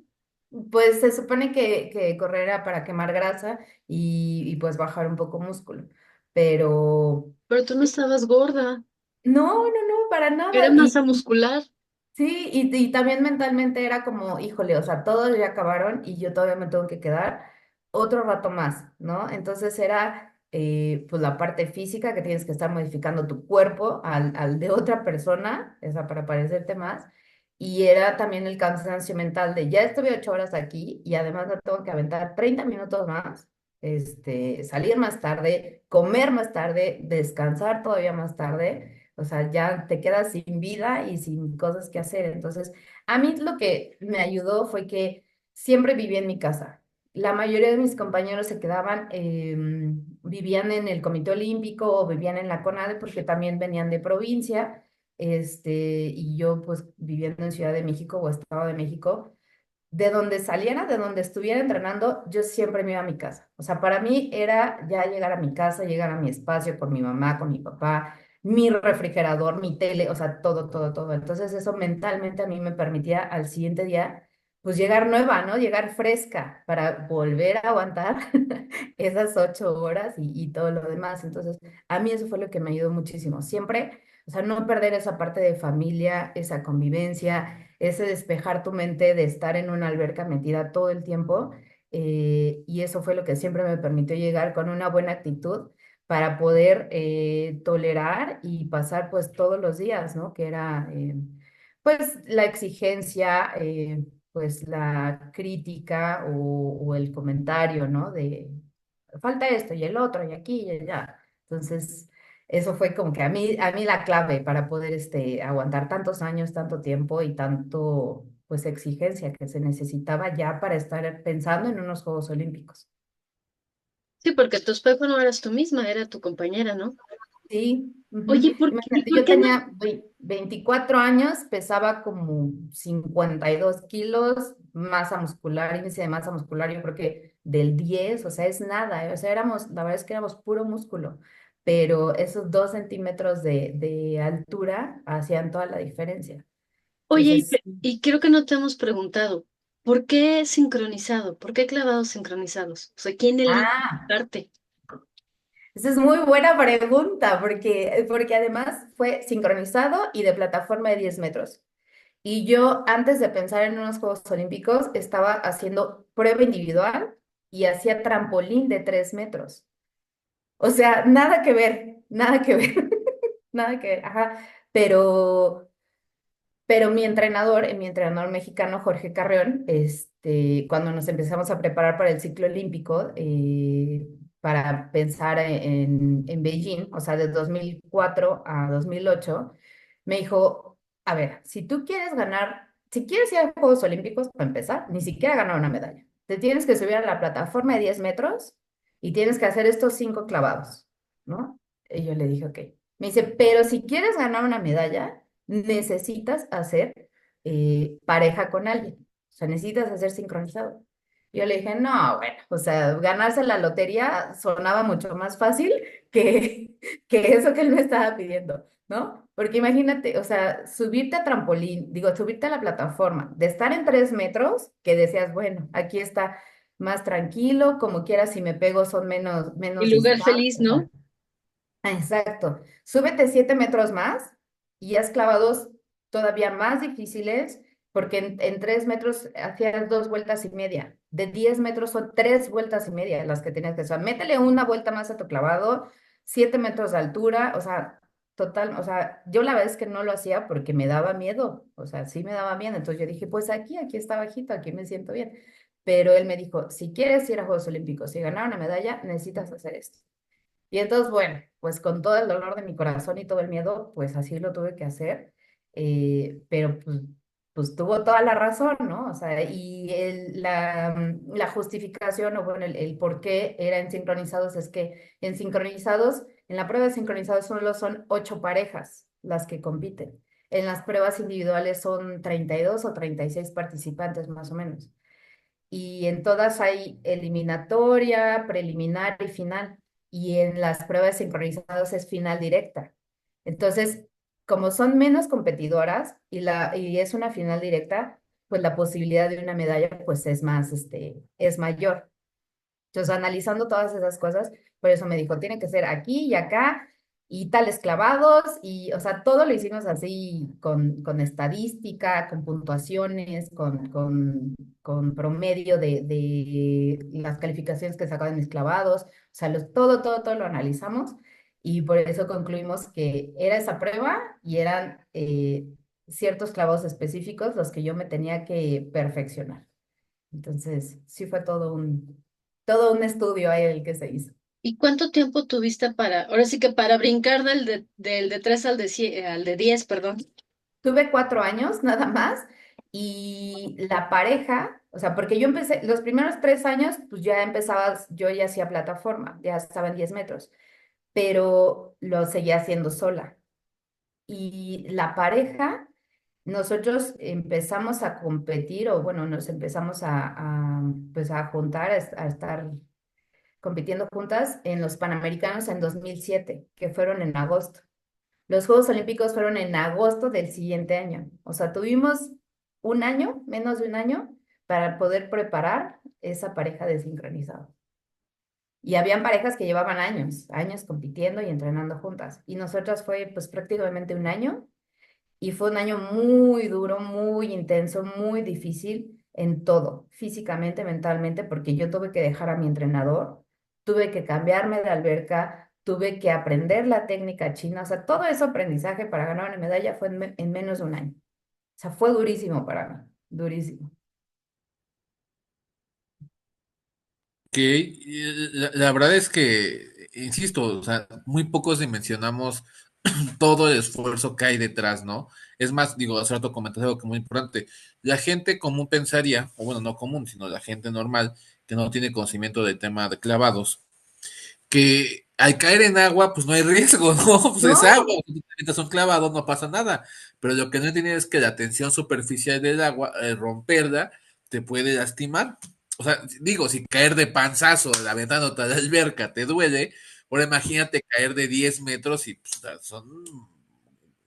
Pues se supone que correr era para quemar grasa y pues bajar un poco músculo, pero Pero tú no estabas gorda, no, no, no, para era nada. masa muscular. Sí, y también mentalmente era como, híjole, o sea, todos ya acabaron y yo todavía me tengo que quedar otro rato más, ¿no? Entonces era pues la parte física que tienes que estar modificando tu cuerpo al de otra persona, esa para parecerte más, y era también el cansancio mental de ya estuve 8 horas aquí y además me tengo que aventar 30 minutos más, salir más tarde, comer más tarde, descansar todavía más tarde. O sea, ya te quedas sin vida y sin cosas que hacer. Entonces, a mí lo que me ayudó fue que siempre viví en mi casa. La mayoría de mis compañeros se quedaban, vivían en el Comité Olímpico o vivían en la CONADE porque también venían de provincia, y yo pues viviendo en Ciudad de México o Estado de México, de donde saliera, de donde estuviera entrenando, yo siempre me iba a mi casa. O sea, para mí era ya llegar a mi casa, llegar a mi espacio con mi mamá, con mi papá, mi refrigerador, mi tele, o sea, todo, todo, todo. Entonces eso mentalmente a mí me permitía al siguiente día, pues llegar nueva, ¿no? Llegar fresca para volver a aguantar esas 8 horas y todo lo demás. Entonces, a mí eso fue lo que me ayudó muchísimo. Siempre, o sea, no perder esa parte de familia, esa convivencia, ese despejar tu mente de estar en una alberca metida todo el tiempo. Y eso fue lo que siempre me permitió llegar con una buena actitud para poder tolerar y pasar pues todos los días, ¿no? Que era pues la exigencia, pues la crítica o el comentario, ¿no? De falta esto y el otro y aquí y allá. Entonces, eso fue como que a mí la clave para poder aguantar tantos años, tanto tiempo y tanto, pues, exigencia que se necesitaba ya para estar pensando en unos Juegos Olímpicos. Sí, porque tu espejo no eras tú misma, era tu compañera, ¿no? Sí, ujú. Oye, ¿y Imagínate, por yo qué no? tenía 24 años, pesaba como 52 kilos, masa muscular, índice de masa muscular, yo creo que del 10, o sea, es nada, o sea, la verdad es que éramos puro músculo, pero esos 2 centímetros de altura hacían toda la diferencia. Oye, Entonces, y creo que no te hemos preguntado, ¿por qué sincronizado? ¿Por qué clavados sincronizados? O sea, ¿quién elige ah, parte? esa es muy buena pregunta, porque además fue sincronizado y de plataforma de 10 metros. Y yo, antes de pensar en unos Juegos Olímpicos, estaba haciendo prueba individual y hacía trampolín de 3 metros. O sea, nada que ver, nada que ver, nada que ver, ajá. Pero, pero mi entrenador mexicano, Jorge Carreón, cuando nos empezamos a preparar para el ciclo olímpico, para pensar en Beijing, o sea, de 2004 a 2008, me dijo, a ver, si tú quieres ganar, si quieres ir a Juegos Olímpicos, para empezar, ni siquiera ganar una medalla. Te tienes que subir a la plataforma de 10 metros y tienes que hacer estos 5 clavados, ¿no? Y yo le dije, ok. Me dice, pero si quieres ganar una medalla, necesitas hacer pareja con alguien. O sea, necesitas hacer sincronizado. Yo le dije, no, bueno, o sea, ganarse la lotería sonaba mucho más fácil que, que eso que él me estaba pidiendo, ¿no? Porque imagínate, o sea, subirte a trampolín, digo, subirte a la plataforma, de estar en 3 metros, que decías, bueno, aquí está más tranquilo, como quiera, si me pego son menos Y lugar distancia. feliz, ¿no? Exacto. Súbete 7 metros más y haz clavados todavía más difíciles porque en 3 metros hacías 2 vueltas y media. De 10 metros son 3 vueltas y media las que tenías que hacer. Métele una vuelta más a tu clavado, 7 metros de altura, o sea, total, o sea, yo la verdad es que no lo hacía porque me daba miedo, o sea, sí me daba miedo. Entonces yo dije, pues aquí está bajito, aquí me siento bien. Pero él me dijo, si quieres ir a Juegos Olímpicos y ganar una medalla, necesitas hacer esto. Y entonces, bueno, pues con todo el dolor de mi corazón y todo el miedo, pues así lo tuve que hacer. Pero pues tuvo toda la razón, ¿no? O sea, y la justificación, o bueno, el por qué era en sincronizados es que en sincronizados, en la prueba de sincronizados solo son 8 parejas las que compiten. En las pruebas individuales son 32 o 36 participantes más o menos. Y en todas hay eliminatoria, preliminar y final. Y en las pruebas sincronizadas es final directa. Entonces, como son menos competidoras y es una final directa, pues la posibilidad de una medalla pues es más, es mayor. Entonces, analizando todas esas cosas, por eso me dijo, tiene que ser aquí y acá y tales clavados y, o sea, todo lo hicimos así con estadística, con puntuaciones, con promedio de las calificaciones que sacaban mis clavados, o sea, todo lo analizamos y por eso concluimos que era esa prueba y eran ciertos clavados específicos los que yo me tenía que perfeccionar. Entonces, sí fue todo un estudio ahí el que se hizo. ¿Y cuánto tiempo tuviste para, ahora sí que para brincar del de 3 al de 10, perdón? Tuve 4 años nada más y la pareja, o sea, porque yo empecé, los primeros 3 años, pues ya empezaba, yo ya hacía plataforma, ya estaba en 10 metros, pero lo seguía haciendo sola. Y la pareja, nosotros empezamos a competir, o bueno, nos empezamos pues a juntar, a estar compitiendo juntas en los Panamericanos en 2007 que fueron en agosto. Los Juegos Olímpicos fueron en agosto del siguiente año. O sea, tuvimos un año, menos de un año, para poder preparar esa pareja de sincronizado. Y habían parejas que llevaban años compitiendo y entrenando juntas. Y nosotras fue pues prácticamente un año y fue un año muy duro, muy intenso, muy difícil en todo, físicamente, mentalmente, porque yo tuve que dejar a mi entrenador, tuve que cambiarme de alberca, tuve que aprender la técnica china, o sea, todo ese aprendizaje para ganar una medalla fue en menos de un año. O sea, fue durísimo para mí, durísimo. Que la verdad es que, insisto, o sea, muy pocos dimensionamos todo el esfuerzo que hay detrás, ¿no? Es más, digo, hace rato comentaste algo que es muy importante. La gente común pensaría, o bueno, no común, sino la gente normal, que no tiene conocimiento del tema de clavados, que al caer en agua, pues no hay riesgo, ¿no? Pues es agua, No, si tú te metes un clavado, no pasa nada. Pero lo que no entienden es que la tensión superficial del agua, al romperla, te puede lastimar. O sea, digo, si caer de panzazo de la ventana de la alberca te duele, ahora imagínate caer de 10 metros y pues, son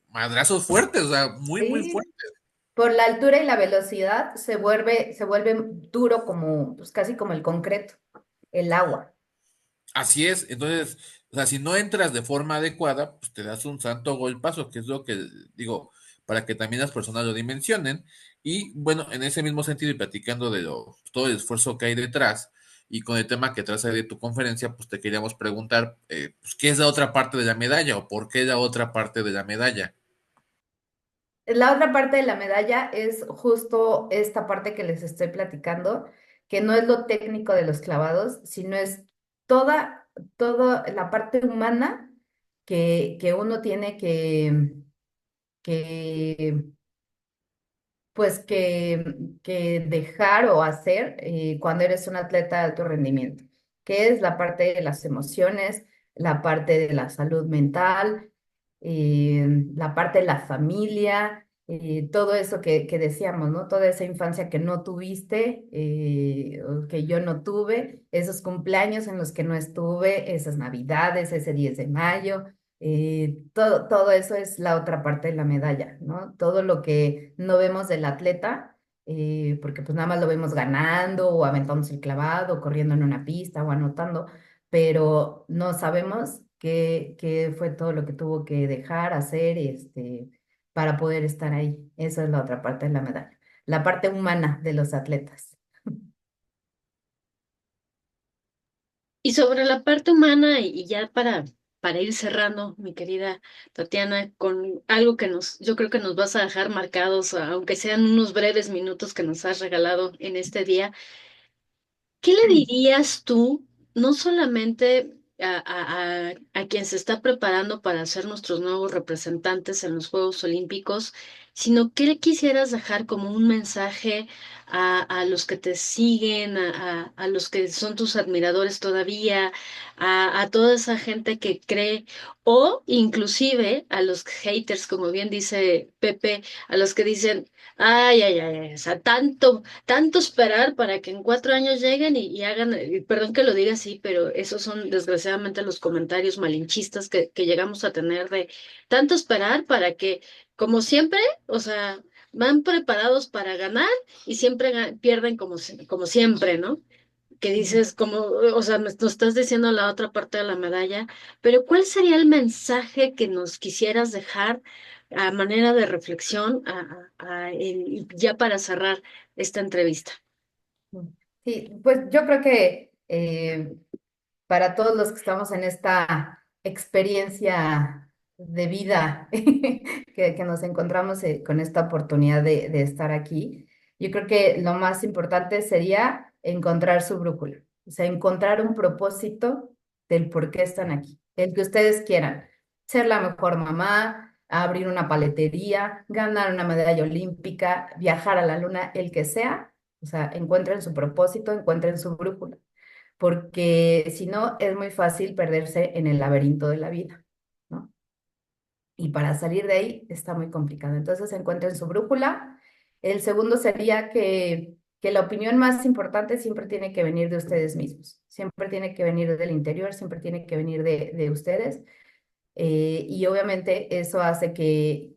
madrazos fuertes, o sea, muy, muy sí, fuertes. por la altura y la velocidad se vuelve duro como, pues casi como el concreto, el agua. Así es, entonces, o sea, si no entras de forma adecuada, pues te das un santo golpazo, que es lo que digo, para que también las personas lo dimensionen. Y bueno, en ese mismo sentido, y platicando de todo el esfuerzo que hay detrás, y con el tema que traes ahí de tu conferencia, pues te queríamos preguntar, pues, ¿qué es la otra parte de la medalla o por qué la otra parte de la medalla? La otra parte de la medalla es justo esta parte que les estoy platicando, que no es lo técnico de los clavados, sino es toda la parte humana que uno tiene que, pues que dejar o hacer cuando eres un atleta de alto rendimiento, que es la parte de las emociones, la parte de la salud mental, la parte de la familia, todo eso que decíamos, ¿no? Toda esa infancia que no tuviste, o que yo no tuve, esos cumpleaños en los que no estuve, esas navidades, ese 10 de mayo. Todo eso es la otra parte de la medalla, ¿no? Todo lo que no vemos del atleta, porque pues nada más lo vemos ganando o aventándose el clavado, o corriendo en una pista o anotando, pero no sabemos qué fue todo lo que tuvo que dejar, hacer, para poder estar ahí. Esa es la otra parte de la medalla, la parte humana de los atletas. Y sobre la parte humana, y ya para ir cerrando, mi querida Tatiana, con algo que yo creo que nos vas a dejar marcados, aunque sean unos breves minutos que nos has regalado en este día. ¿Qué le dirías tú, no solamente a quien se está preparando para ser nuestros nuevos representantes en los Juegos Olímpicos, sino qué le quisieras dejar como un mensaje a los que te siguen, a los que son tus admiradores todavía, a toda esa gente que cree, o inclusive a los haters, como bien dice Pepe, a los que dicen, ay, ay, ay, ay, o sea, tanto esperar para que en 4 años lleguen y hagan, y perdón que lo diga así, pero esos son desgraciadamente los comentarios malinchistas que llegamos a tener de tanto esperar para que, como siempre, o sea, van preparados para ganar y siempre pierden como siempre, ¿no? Que dices, como, o sea, nos estás diciendo la otra parte de la medalla, pero ¿cuál sería el mensaje que nos quisieras dejar a manera de reflexión ya para cerrar esta entrevista? Sí, pues yo creo que para todos los que estamos en esta experiencia de vida que nos encontramos con esta oportunidad de estar aquí, yo creo que lo más importante sería encontrar su brújula, o sea, encontrar un propósito del por qué están aquí, el que ustedes quieran, ser la mejor mamá, abrir una paletería, ganar una medalla olímpica, viajar a la luna, el que sea, o sea, encuentren su propósito, encuentren su brújula, porque si no es muy fácil perderse en el laberinto de la vida, ¿no? Y para salir de ahí está muy complicado. Entonces encuentren su brújula. El segundo sería que la opinión más importante siempre tiene que venir de ustedes mismos, siempre tiene que venir del interior, siempre tiene que venir de ustedes. Y obviamente eso hace que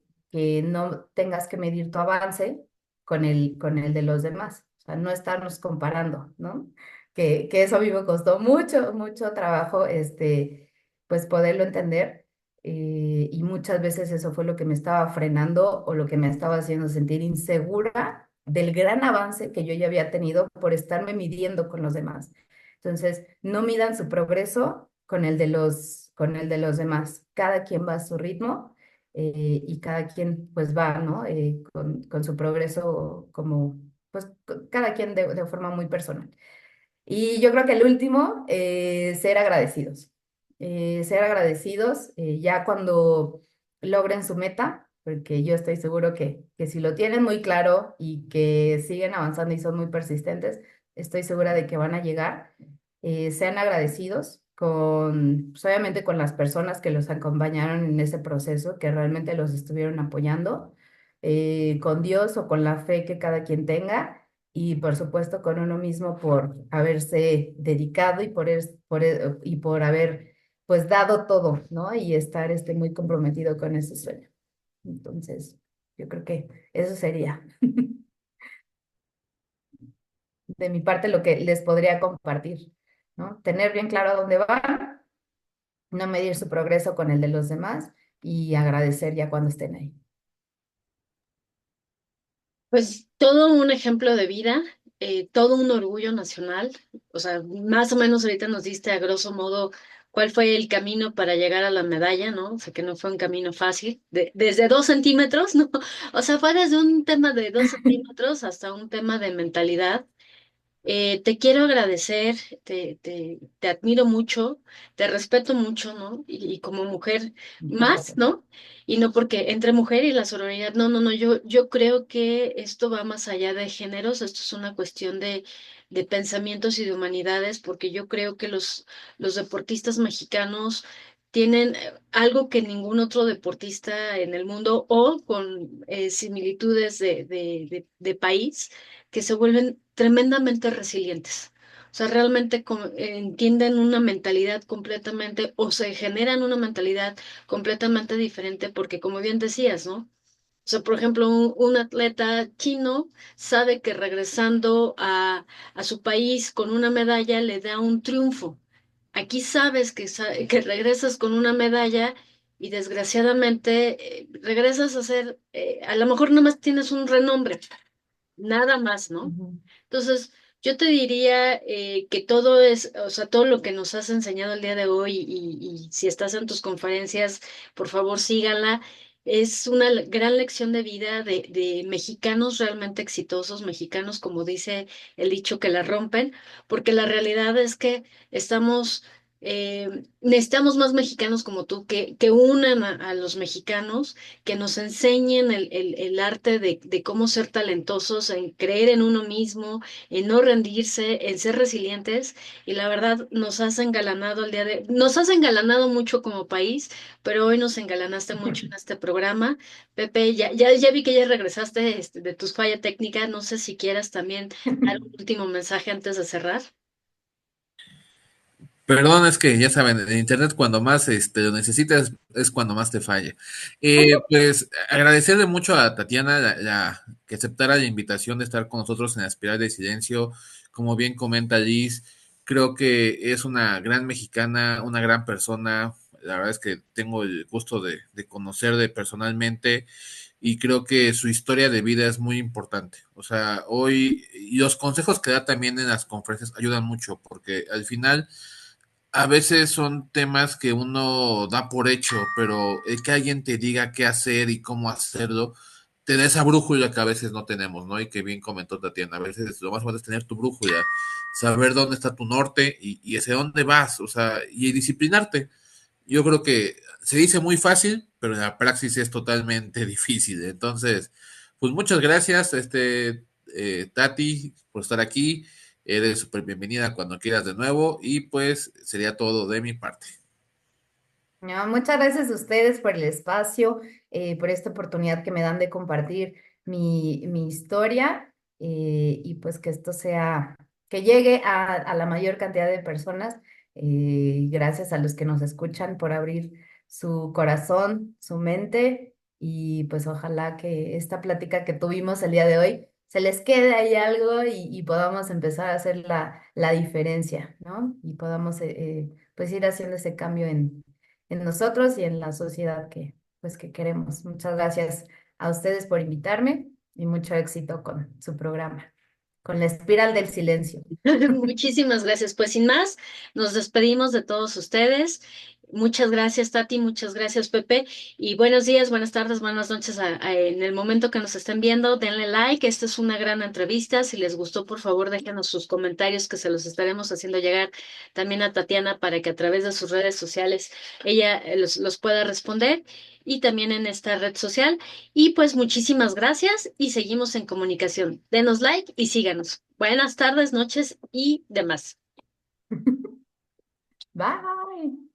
no tengas que medir tu avance con el de los demás, o sea, no estarnos comparando, ¿no? Que eso a mí me costó mucho, mucho trabajo, pues poderlo entender. Y muchas veces eso fue lo que me estaba frenando o lo que me estaba haciendo sentir insegura del gran avance que yo ya había tenido por estarme midiendo con los demás. Entonces, no midan su progreso con el de los demás. Cada quien va a su ritmo, y cada quien pues va, ¿no? Con su progreso como, pues cada quien de forma muy personal. Y yo creo que el último, ser agradecidos. Ser agradecidos, ya cuando logren su meta, porque yo estoy seguro que si lo tienen muy claro y que siguen avanzando y son muy persistentes, estoy segura de que van a llegar. Sean agradecidos pues, obviamente con las personas que los acompañaron en ese proceso, que realmente los estuvieron apoyando, con Dios o con la fe que cada quien tenga, y por supuesto con uno mismo por haberse dedicado y por haber pues dado todo, ¿no? Y estar muy comprometido con ese sueño. Entonces, yo creo que eso sería de mi parte lo que les podría compartir, ¿no? Tener bien claro a dónde van, no medir su progreso con el de los demás y agradecer ya cuando estén ahí. Pues todo un ejemplo de vida, todo un orgullo nacional. O sea, más o menos ahorita nos diste a grosso modo cuál fue el camino para llegar a la medalla, ¿no? O sea, que no fue un camino fácil, desde 2 centímetros, ¿no? O sea, fue desde un tema de 2 centímetros hasta un tema de mentalidad. Te quiero agradecer, te admiro mucho, te respeto mucho, ¿no? Y como mujer Muchas más, gracias. ¿no? Y no porque entre mujer y la sororidad, no, no, no, yo creo que esto va más allá de géneros, esto es una cuestión de pensamientos y de humanidades, porque yo creo que los deportistas mexicanos tienen algo que ningún otro deportista en el mundo o con similitudes de país que se vuelven tremendamente resilientes. O sea, realmente entienden una mentalidad completamente o se generan una mentalidad completamente diferente porque, como bien decías, ¿no? O sea, por ejemplo, un atleta chino sabe que regresando a su país con una medalla le da un triunfo. Aquí sabes que regresas con una medalla y desgraciadamente regresas a ser, a lo mejor nada más tienes un renombre, nada más, ¿no? Ujú. Entonces, yo te diría que todo es, o sea, todo lo que nos has enseñado el día de hoy y si estás en tus conferencias, por favor síganla. Es una gran lección de vida de mexicanos realmente exitosos, mexicanos, como dice el dicho, que la rompen, porque la realidad es que estamos, necesitamos más mexicanos como tú, que unan a los mexicanos, que nos enseñen el arte de cómo ser talentosos, en creer en uno mismo, en no rendirse, en ser resilientes. Y la verdad, nos has engalanado nos has engalanado mucho como país, pero hoy nos engalanaste mucho en este programa. Pepe, ya vi que ya regresaste de tus falla técnica. No sé si quieras también dar un último mensaje antes de cerrar. Perdón, es que ya saben, en internet cuando más lo necesitas es cuando más te falla. Pues agradecerle mucho a Tatiana que aceptara la invitación de estar con nosotros en la Espiral de Silencio. Como bien comenta Liz, creo que es una gran mexicana, una gran persona. La verdad es que tengo el gusto de conocerle personalmente y creo que su historia de vida es muy importante. O sea, hoy, y los consejos que da también en las conferencias ayudan mucho porque al final a veces son temas que uno da por hecho, pero el que alguien te diga qué hacer y cómo hacerlo, te da esa brújula que a veces no tenemos, ¿no? Y que bien comentó Tatiana, a veces lo más importante es tener tu brújula, saber dónde está tu norte y hacia dónde vas, o sea, y disciplinarte. Yo creo que se dice muy fácil, pero en la praxis es totalmente difícil. Entonces, pues muchas gracias, Tati, por estar aquí. Eres súper bienvenida cuando quieras de nuevo y pues sería todo de mi parte. No, muchas gracias a ustedes por el espacio, por esta oportunidad que me dan de compartir mi historia y pues que esto sea, que llegue a la mayor cantidad de personas. Gracias a los que nos escuchan por abrir su corazón, su mente y pues ojalá que esta plática que tuvimos el día de hoy se les quede ahí algo y podamos empezar a hacer la diferencia, ¿no? Y podamos pues ir haciendo ese cambio en nosotros y en la sociedad que, pues, que queremos. Muchas gracias a ustedes por invitarme y mucho éxito con su programa, con la espiral del silencio. Muchísimas gracias. Pues sin más, nos despedimos de todos ustedes. Muchas gracias, Tati. Muchas gracias, Pepe. Y buenos días, buenas tardes, buenas noches en el momento que nos estén viendo. Denle like. Esta es una gran entrevista. Si les gustó, por favor, déjenos sus comentarios que se los estaremos haciendo llegar también a Tatiana para que a través de sus redes sociales ella los pueda responder y también en esta red social. Y pues muchísimas gracias y seguimos en comunicación. Denos like y síganos. Buenas tardes, noches y demás. Bye.